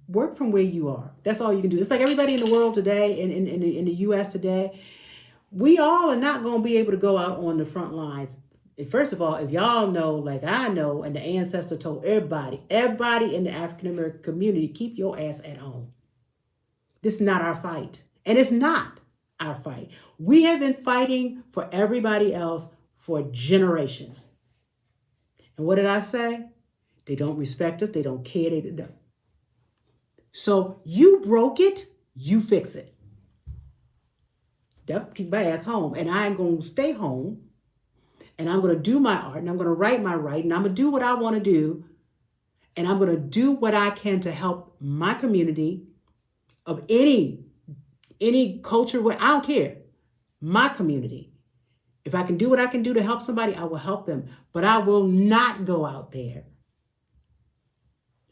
work from where you are. That's all you can do. It's like everybody in the world today, in the U.S. today, we all are not going to be able to go out on the front lines. First of all, if y'all know, like I know, and the ancestor told everybody in the African American community, keep your ass at home. This is not our fight. And it's not our fight. We have been fighting for everybody else for generations. And what did I say? They don't respect us. They don't care. They don't. So you broke it. You fix it. Keep my ass home. And I'm going to stay home. And I'm going to do my art. And I'm going to write my right. And I'm going to do what I want to do. And I'm going to do what I can to help my community of any culture. I don't care. My community. If I can do what I can do to help somebody, I will help them. But I will not go out there.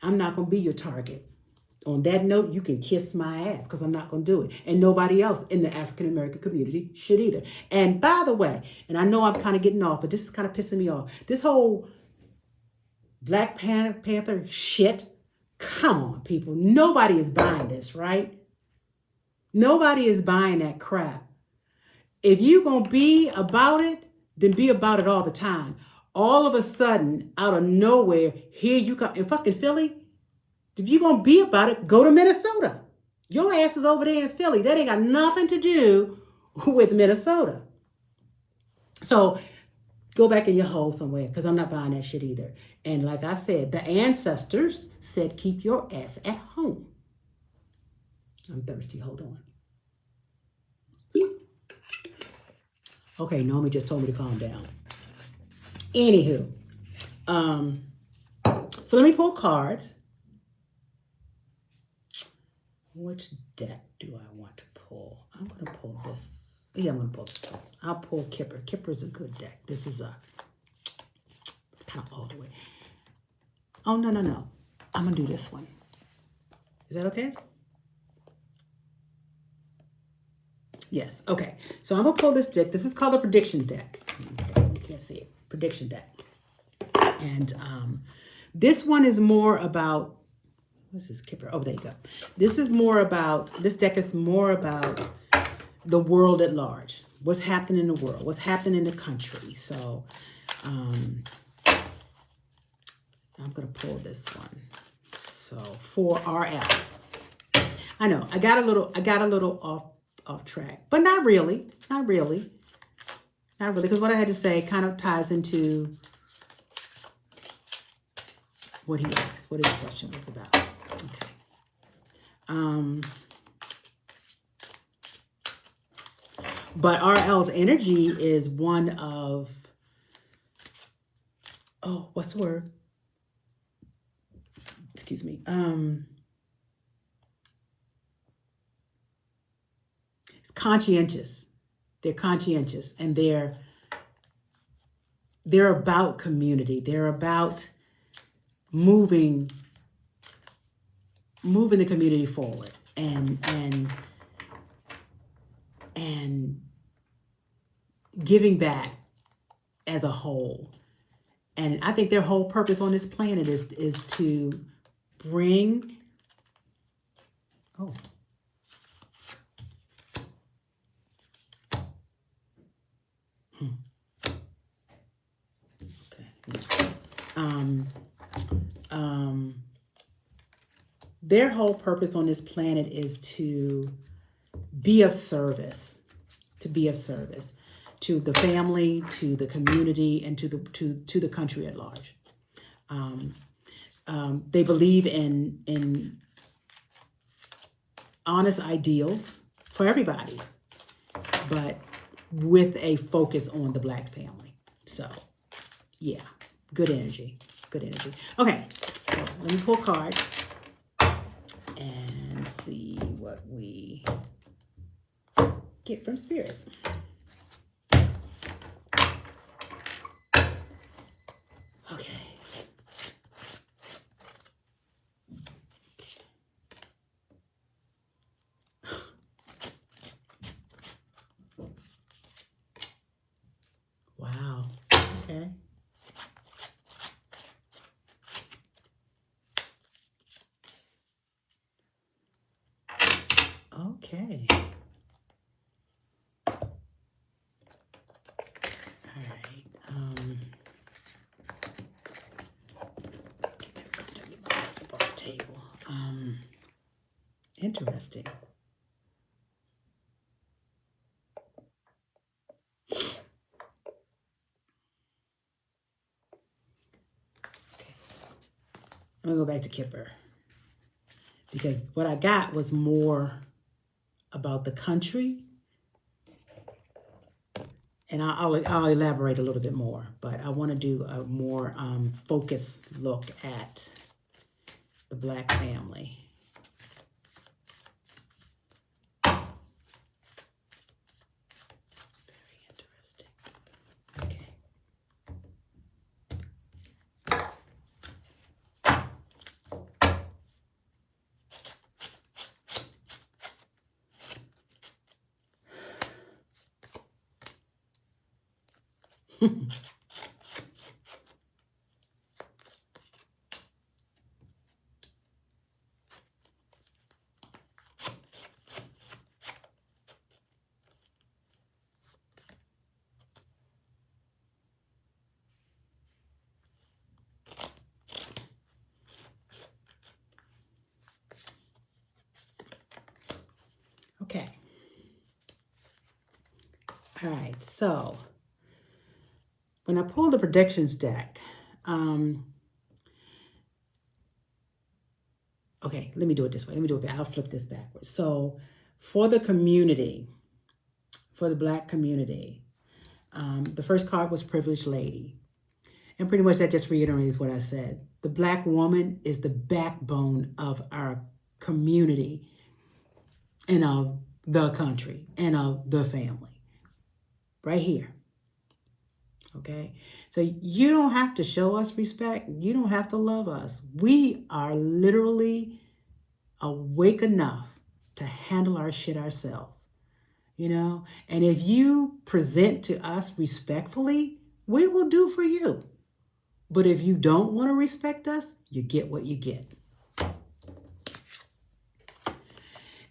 I'm not going to be your target. On that note, you can kiss my ass because I'm not going to do it. And nobody else in the African American community should either. And by the way, and I know I'm kind of getting off, but this is kind of pissing me off. This whole Black Panther shit. Come on, people. Nobody is buying this, right? Nobody is buying that crap. If you're going to be about it, then be about it all the time. All of a sudden, out of nowhere, here you come. In fucking Philly, if you're going to be about it, go to Minnesota. Your ass is over there in Philly. That ain't got nothing to do with Minnesota. So go back in your hole somewhere because I'm not buying that shit either. And like I said, the ancestors said, keep your ass at home. I'm thirsty. Hold on. Okay, Naomi just told me to calm down. Anywho, so let me pull cards. Which deck do I want to pull? I'm going to pull this. Yeah, I'm going to pull this. I'll pull Kipper. Kipper's a good deck. This is a kind of all the way. Oh, no. I'm going to do this one. Is that okay? Yes. Okay. So I'm going to pull this deck. This is called a prediction deck. Okay. You can't see it. Prediction deck. And this one is more about, what's this Kipper? Oh, there you go. This deck is more about the world at large. What's happening in the world? What's happening in the country? So I'm going to pull this one. So for RL. I know I got a little off track, but not really, because what I had to say kind of ties into what he asked, what his question was about. Okay. But RL's energy is one of, what's the word? Excuse me. It's conscientious. They're conscientious, and they're about community. They're about moving the community forward and giving back as a whole. And I think their whole purpose on this planet is to bring their whole purpose on this planet is to be of service, to the family, to the community, and to the country at large. They believe in honest ideals for everybody, but with a focus on the Black family. So, yeah, good energy. Okay, so let me pull cards and see what we get from Spirit. Okay. Wow. Okay. Okay. All right. Table. Interesting. Okay. I'm gonna go back to Kipper because what I got was more about the country, and I'll elaborate a little bit more. But I want to do a more focused look at the Black family. Very interesting. Okay. Okay. All right. So when I pull the predictions deck, okay, let me do it this way. Let me do it. I'll flip this backwards. So for the community, for the Black community, the first card was Privileged Lady. And pretty much that just reiterates what I said. The Black woman is the backbone of our community and of the country and of the family. Right here. Okay? So you don't have to show us respect. You don't have to love us. We are literally awake enough to handle our shit ourselves. You know? And if you present to us respectfully, we will do for you. But if you don't want to respect us, you get what you get.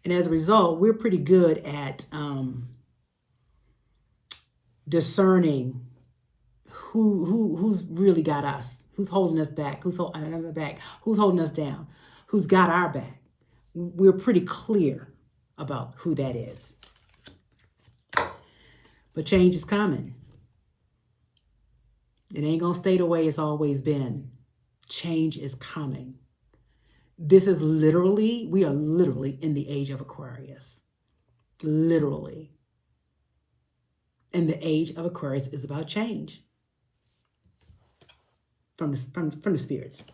And as a result, we're pretty good at discerning who's really got us, who's holding us back, who's holding us down, who's got our back. We're pretty clear about who that is. But change is coming. It ain't gonna stay the way it's always been. Change is coming. This is literally, we are literally in the age of Aquarius. Literally. And the age of Aquarius is about change. From the spirits.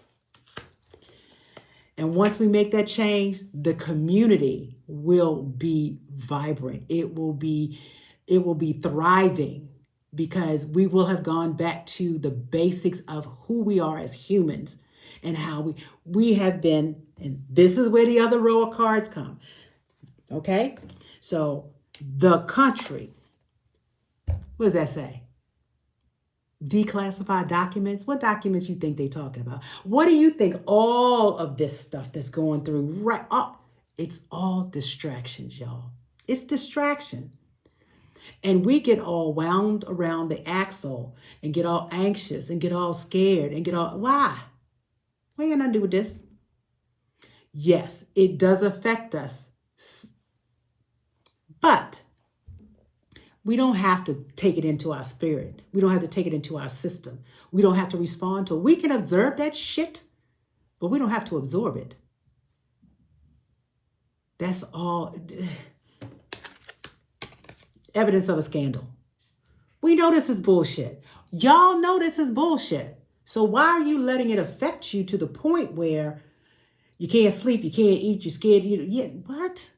And once we make that change, the community will be vibrant. It will be thriving because we will have gone back to the basics of who we are as humans and how we have been, and this is where the other row of cards come. Okay? So the country, what does that say? Declassified documents? What documents you think they're talking about? What do you think all of this stuff that's going through right up? It's all distractions, y'all. It's distraction. And we get all wound around the axle and get all anxious and get all scared and get all, why? What ain't nothing to do with this? Yes, it does affect us. But we don't have to take it into our spirit. We don't have to take it into our system. We don't have to respond to it. We can observe that shit, but we don't have to absorb it. That's all. Evidence of a scandal. We know this is bullshit. Y'all know this is bullshit. So why are you letting it affect you to the point where you can't sleep, you can't eat, you're scared? What?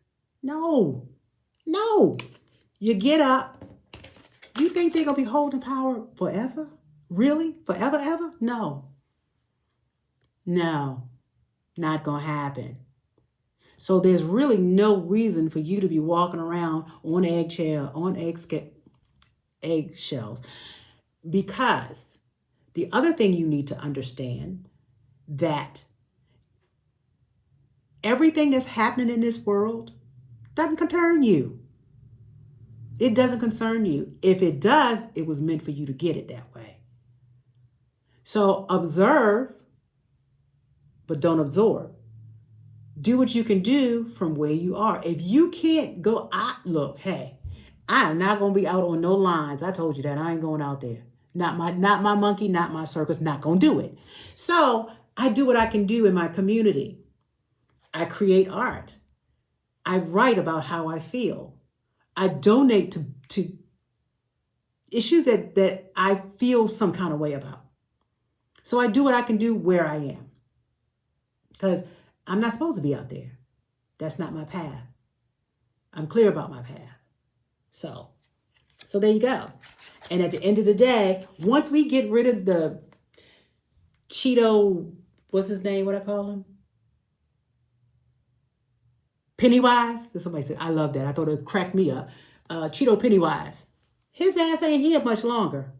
No. You get up. You think they're going to be holding power forever? Really? Forever, ever? No. Not going to happen. So there's really no reason for you to be walking around on eggshells. Because the other thing you need to understand that everything that's happening in this world doesn't concern you. It doesn't concern you. If it does, it was meant for you to get it that way. So observe, but don't absorb. Do what you can do from where you are. If you can't go out, look, hey, I am not going to be out on no lines. I told you that. I ain't going out there. Not my monkey, not my circus, not going to do it. So I do what I can do in my community. I create art. I write about how I feel. I donate to issues that I feel some kind of way about. So I do what I can do where I am. Because I'm not supposed to be out there. That's not my path. I'm clear about my path. So there you go. And at the end of the day, once we get rid of the Cheeto, what's his name? What I call him? Pennywise. Somebody said, I love that. I thought it cracked me up. Cheeto Pennywise. His ass ain't here much longer.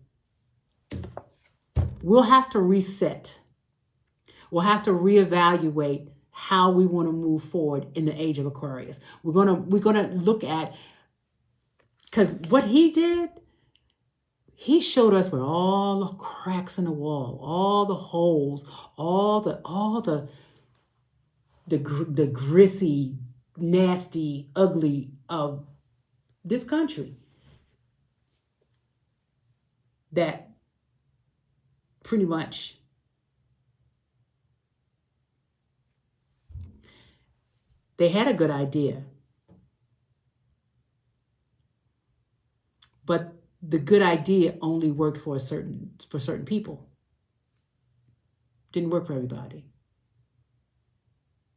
We'll have to reset. We'll have to reevaluate how we want to move forward in the age of Aquarius. We're gonna look at, because what he did, he showed us where all the cracks in the wall, all the holes, all the grissy, nasty, ugly of this country that pretty much they had a good idea, but the good idea only worked for certain people. Didn't work for everybody.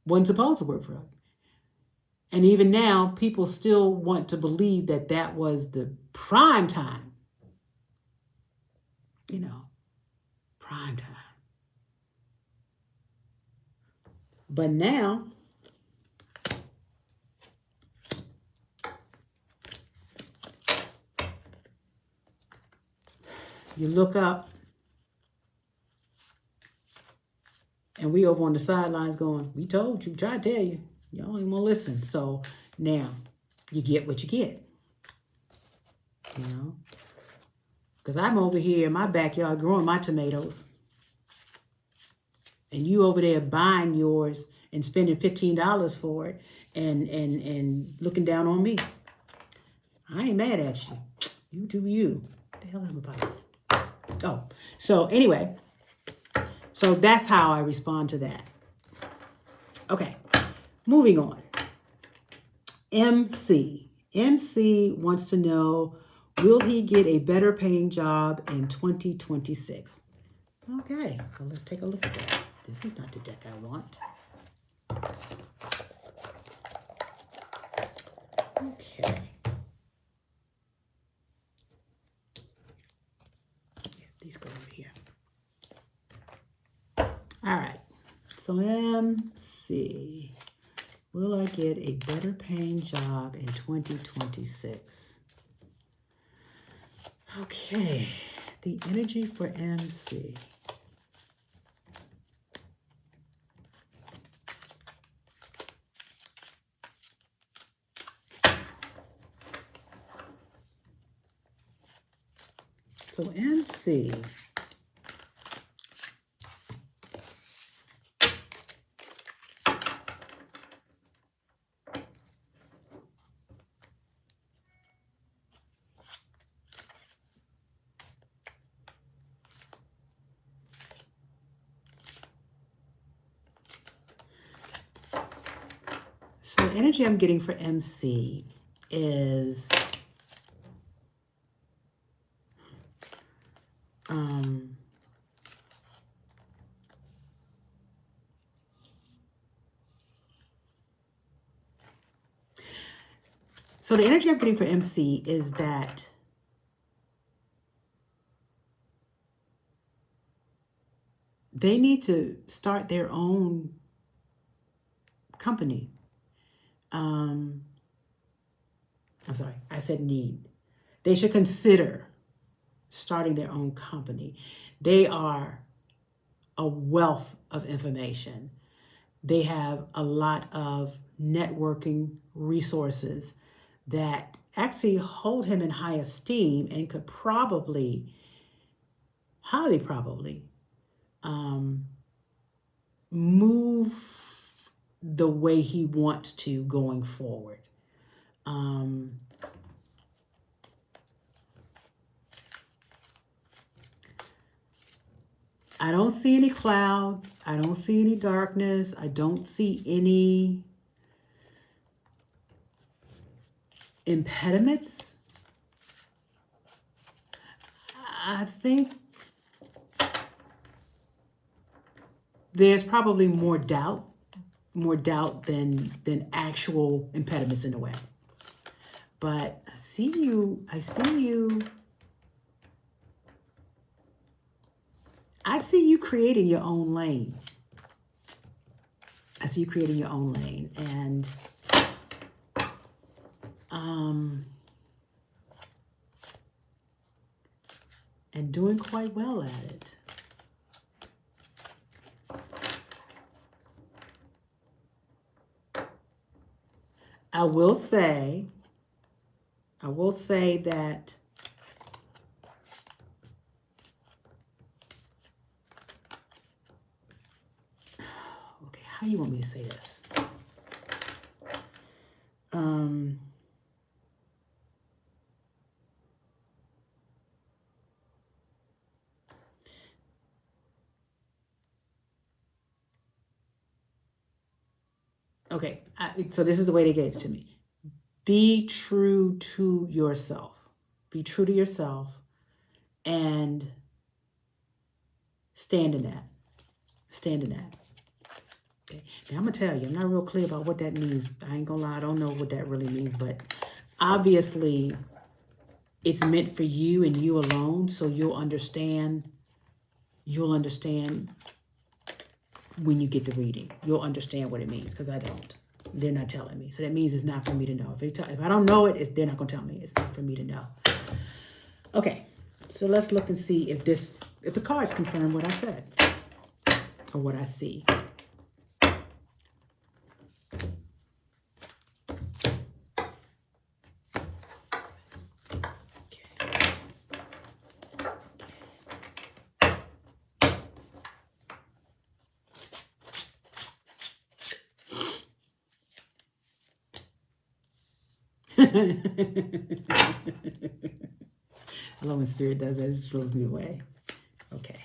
Wasn't supposed to work for everybody. And even now, people still want to believe that that was the prime time. Prime time. But now, you look up, and we over on the sidelines going, we told you, tried to tell you. Y'all ain't gonna listen. So now you get what you get. Because I'm over here in my backyard growing my tomatoes. And you over there buying yours and spending $15 for it and looking down on me. I ain't mad at you. You do you. What the hell am I about? Oh, so anyway. So that's how I respond to that. Okay, moving on. MC wants to know, will he get a better paying job in 2026? Okay, well, let's take a look at that. This is not the deck I want. Okay. Yeah, these go over here. All right. So MC, will I get a better paying job in 2026? Okay, the energy for MC. So MC, so the energy I'm getting for MC is so the energy I'm getting for MC is that they need to start their own company. I'm sorry, I said need. They should consider starting their own company. They are a wealth of information. They have a lot of networking resources that actually hold him in high esteem and could probably, highly probably, move the way he wants to going forward. I don't see any clouds. I don't see any darkness. I don't see any impediments. I think there's probably more doubt more doubt than actual impediments in the way. But I see you. I see you creating your own lane. I see you creating your own lane, and doing quite well at it. I will say that okay, how do you want me to say this? Okay, so this is the way they gave it to me. Be true to yourself. Be true to yourself and stand in that. Stand in that. Okay. Now I'm going to tell you, I'm not real clear about what that means. I ain't going to lie, I don't know what that really means, but obviously it's meant for you and you alone, so you'll understand when you get the reading. You'll understand what it means, because I don't. They're not telling me. So that means it's not for me to know. If I don't know it, they're not going to tell me. It's not for me to know. Okay, so let's look and see if the cards confirm what I said or what I see. I love when Spirit does that. It just throws me away. Okay.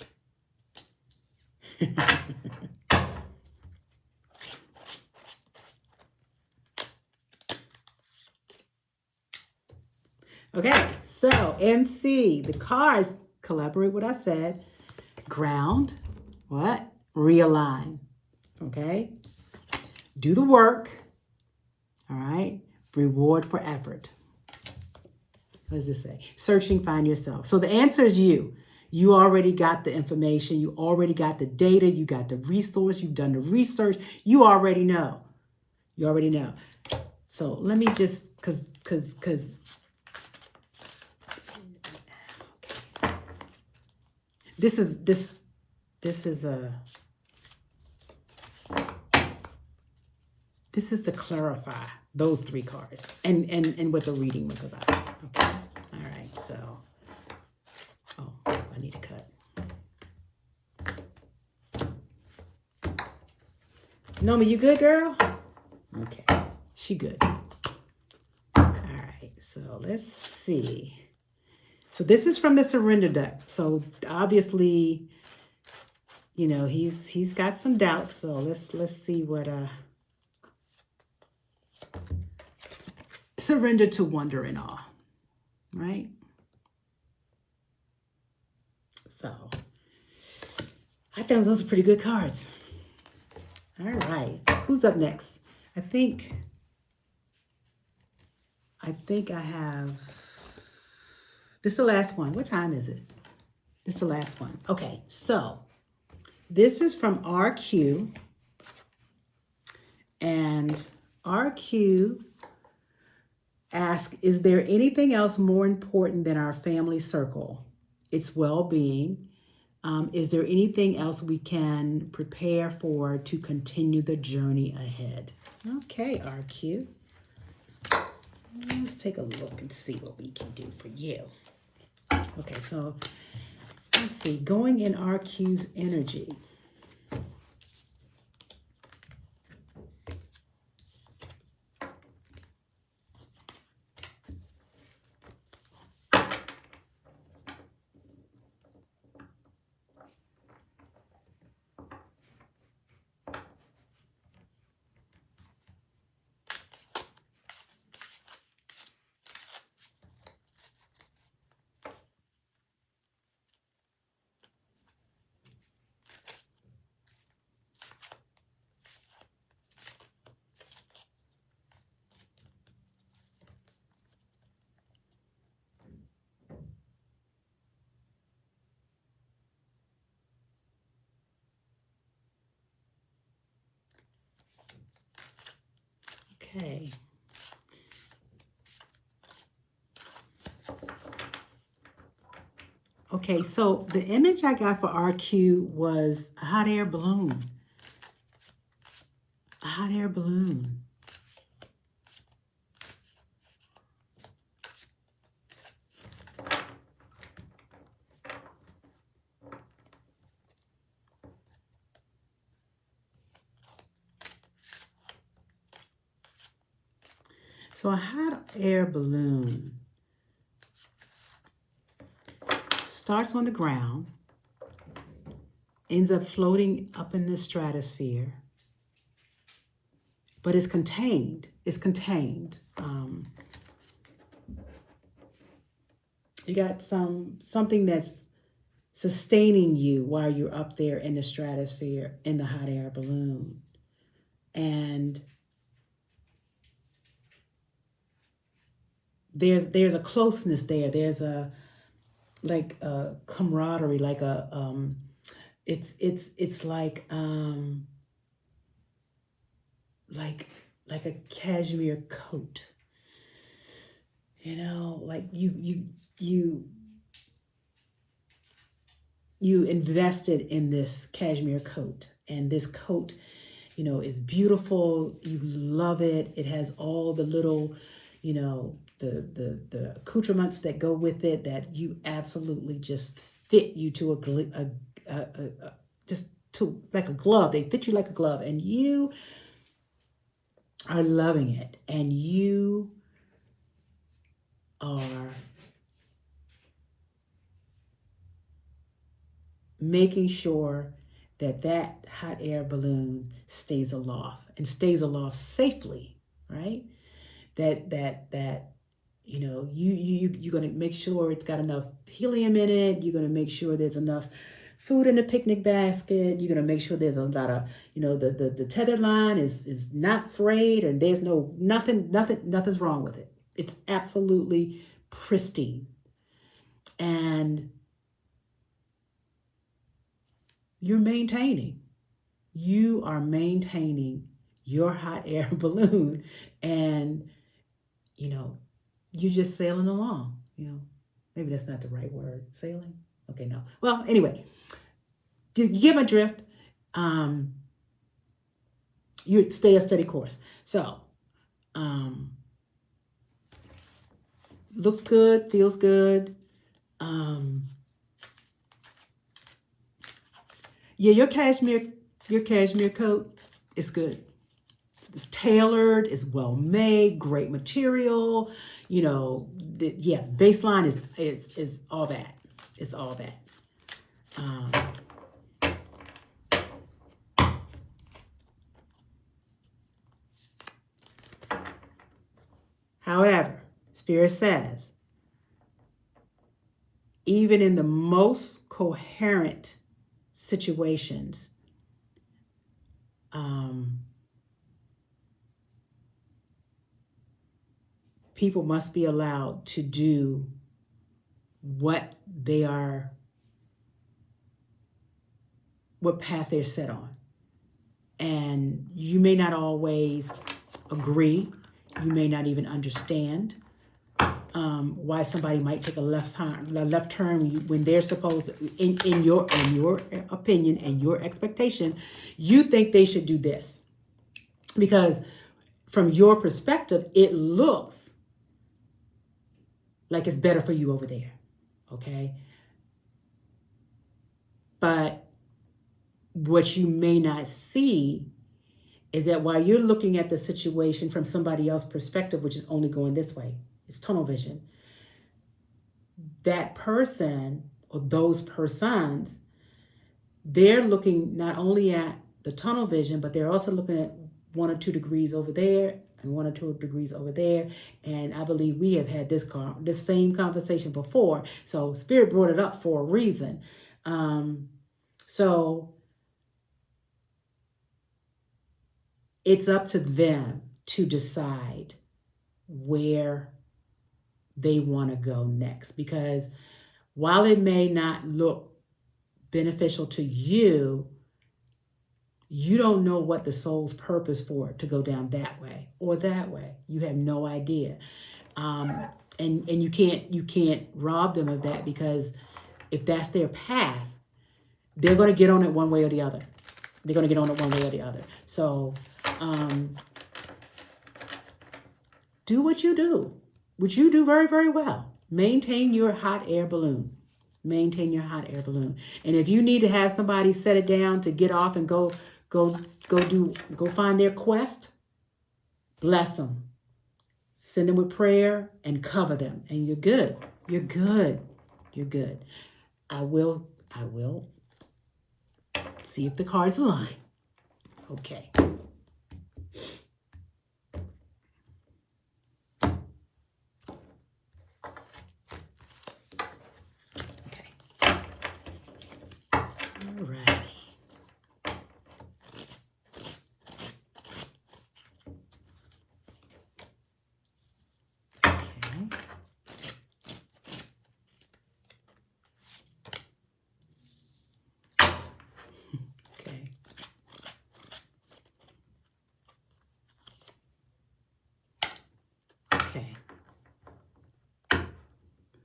Okay, so MC, the cards collaborate what I said. Ground, what? Realign. Okay? Do the work. All right? Reward for effort. What does this say? Searching, find yourself. So the answer is you. You already got the information. You already got the data. You got the resource. You've done the research. You already know. You already know. So let me just, because this is to clarify those three cards and what the reading was about. Okay. All right. So, oh, I need to cut. Nomi, you good, girl? Okay. She good. All right. So let's see. So this is from the surrender deck. So obviously, you know, he's got some doubts. So let's see what surrender to wonder and awe, right? So I think those are pretty good cards. All right, who's up next? I think I have, this is the last one. What time is it? This is the last one. Okay, so this is from RQ, and RQ ask, is there anything else more important than our family circle, its well-being? Is there anything else we can prepare for to continue the journey ahead? Okay, RQ. Let's take a look and see what we can do for you. Okay, so let's see, going in RQ's energy. Okay. Okay, so the image I got for RQ was a hot air balloon. A hot air balloon. So a hot air balloon starts on the ground, ends up floating up in the stratosphere, but it's contained. It's contained. You got something that's sustaining you while you're up there in the stratosphere in the hot air balloon. And there's a closeness there. There's a like a camaraderie, like a it's like a cashmere coat. You know, like you invested in this cashmere coat, and this coat, you know, is beautiful. You love it. It has all the little, you know, the accoutrements that go with it that you absolutely just fit you to just to like a glove. They fit you like a glove, and you are loving it, and you are making sure that that hot air balloon stays aloft and stays aloft safely, right? That you know, you're going to make sure it's got enough helium in it. You're going to make sure there's enough food in the picnic basket. You're going to make sure there's a lot of, you know, the tether line is not frayed, and there's nothing's wrong with it. It's absolutely pristine. And you are maintaining your hot air balloon, and you know, you're just sailing along. You know, maybe that's not the right word. Sailing? Okay, no. Well, anyway, you get my drift. You stay a steady course. So, looks good, feels good. Yeah, your cashmere coat is good. It's tailored, it's well made, great material. You know, yeah, baseline is all that. It's all that. However, Spirit says, even in the most coherent situations, people must be allowed to do what path they're set on. And you may not always agree. You may not even understand why somebody might take a left turn when they're supposed to, in your opinion and your expectation, you think they should do this. Because from your perspective, it looks like it's better for you over there. Okay? But what you may not see is that while you're looking at the situation from somebody else's perspective, which is only going this way, it's tunnel vision, that person or those persons, they're looking not only at the tunnel vision, but they're also looking at 1 or 2 degrees over there and 1 or 2 degrees over there. And I believe we have had this same conversation before. So Spirit brought it up for a reason. So it's up to them to decide where they want to go next. Because while it may not look beneficial to you, You don't know what the soul's purpose for it to go down that way or that way. You have no idea. Um, and you can't rob them of that, because if that's their path, they're going to get on it one way or the other. They're going to get on it one way or the other. So do what you do, which you do very, very well. Maintain your hot air balloon. Maintain your hot air balloon. And if you need to have somebody set it down to get off and go find their quest, bless them. Send them with prayer and cover them. And you're good. You're good. You're good. I will see if the cards align. Okay. Okay. All righty. Okay. Okay.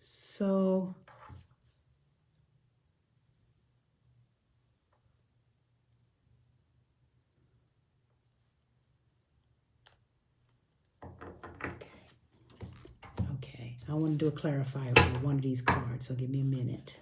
So okay. I want to do a clarifier with one of these cards, so give me a minute.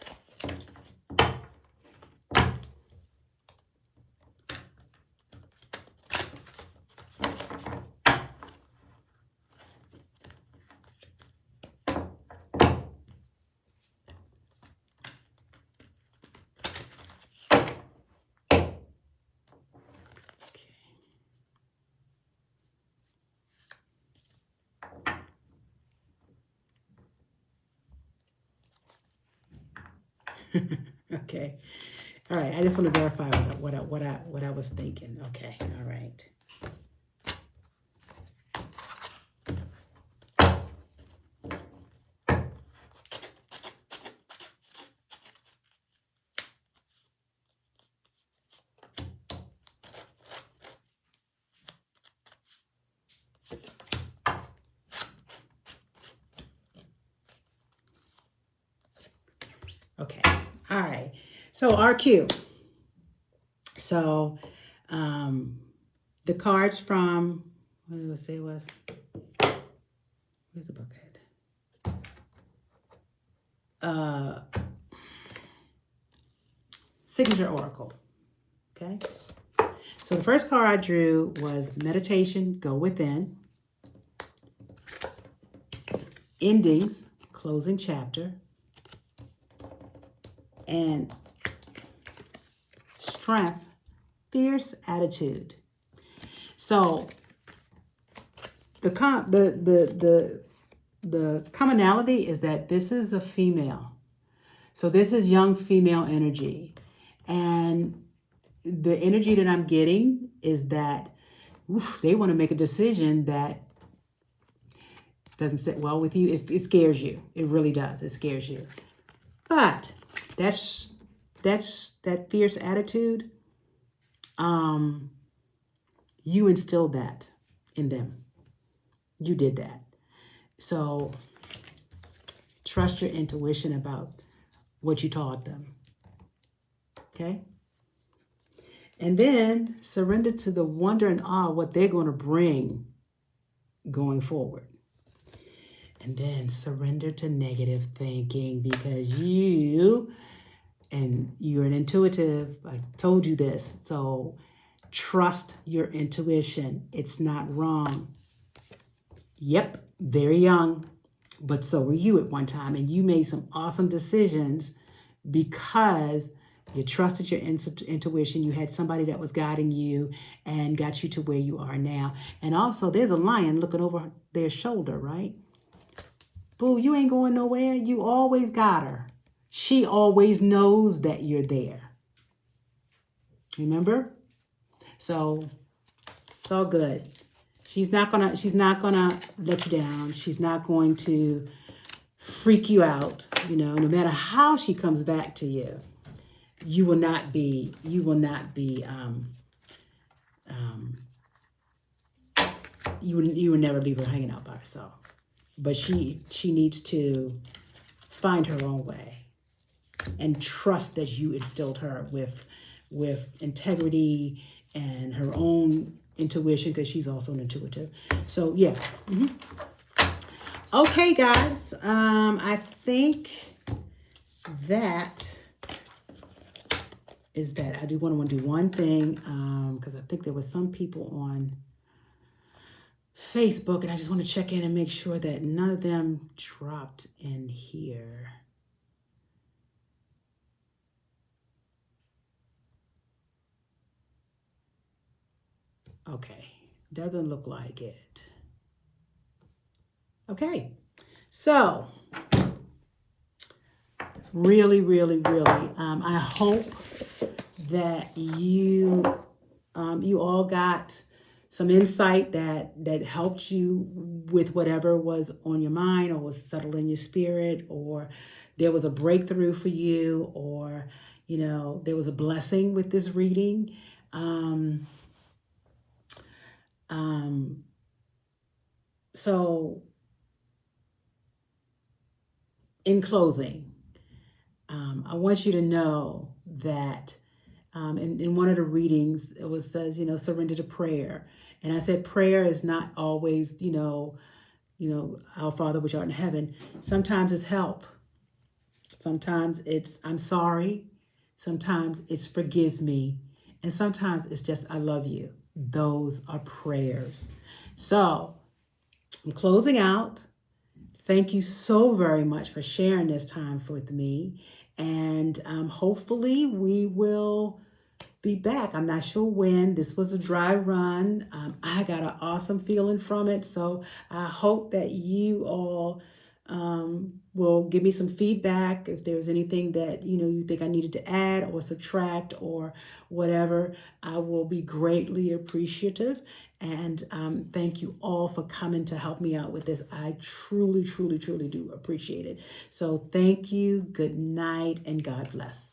Okay. All right. I just want to verify what I was thinking. Okay. All right. Okay. All right. So RQ. So the cards from, what did I say it was? Where's the book at? Signature Oracle. Okay. So the first card I drew was Meditation, Go Within. Endings, Closing Chapter. And Strength, Fierce Attitude. So the commonality is that this is a female. So this is young female energy. And the energy that I'm getting is that they want to make a decision that doesn't sit well with you. It scares you. It really does. It scares you. But that's that fierce attitude. You instilled that in them. You did that. So trust your intuition about what you taught them. Okay? And then surrender to the wonder and awe of what they're going to bring going forward. And then surrender to negative thinking, because you're an intuitive. I told you this. So trust your intuition. It's not wrong. Yep, very young, but so were you at one time. And you made some awesome decisions because you trusted your intuition. You had somebody that was guiding you and got you to where you are now. And also, there's a lion looking over their shoulder, right? Boo, you ain't going nowhere. You always got her. She always knows that you're there. Remember? So it's all good. She's not gonna let you down. She's not going to freak you out. No matter how she comes back to you, you will not be you would never leave her hanging out by herself. But she needs to find her own way and trust that you instilled her with integrity and her own intuition, because she's also an intuitive. So yeah. Okay, guys. I think that is that. I do want to do one thing, because I think there were some people on Facebook, and I just want to check in and make sure that none of them dropped in here. Okay, doesn't look like it. Okay, so really, I hope that you all got some insight that helped you with whatever was on your mind or was settled in your spirit, or there was a breakthrough for you, or there was a blessing with this reading. So in closing, I want you to know that in one of the readings, it says, surrender to prayer. And I said, prayer is not always, our Father which art in heaven. Sometimes it's help. Sometimes it's, I'm sorry. Sometimes it's forgive me. And sometimes it's just, I love you. Those are prayers. So I'm closing out. Thank you so very much for sharing this time with me. And hopefully we will be back. I'm not sure when. This was a dry run. I got an awesome feeling from it. So I hope that you all will give me some feedback if there's anything that you think I needed to add or subtract or whatever. I will be greatly appreciative. And thank you all for coming to help me out with this. I truly do appreciate it. So thank you. Good night and God bless.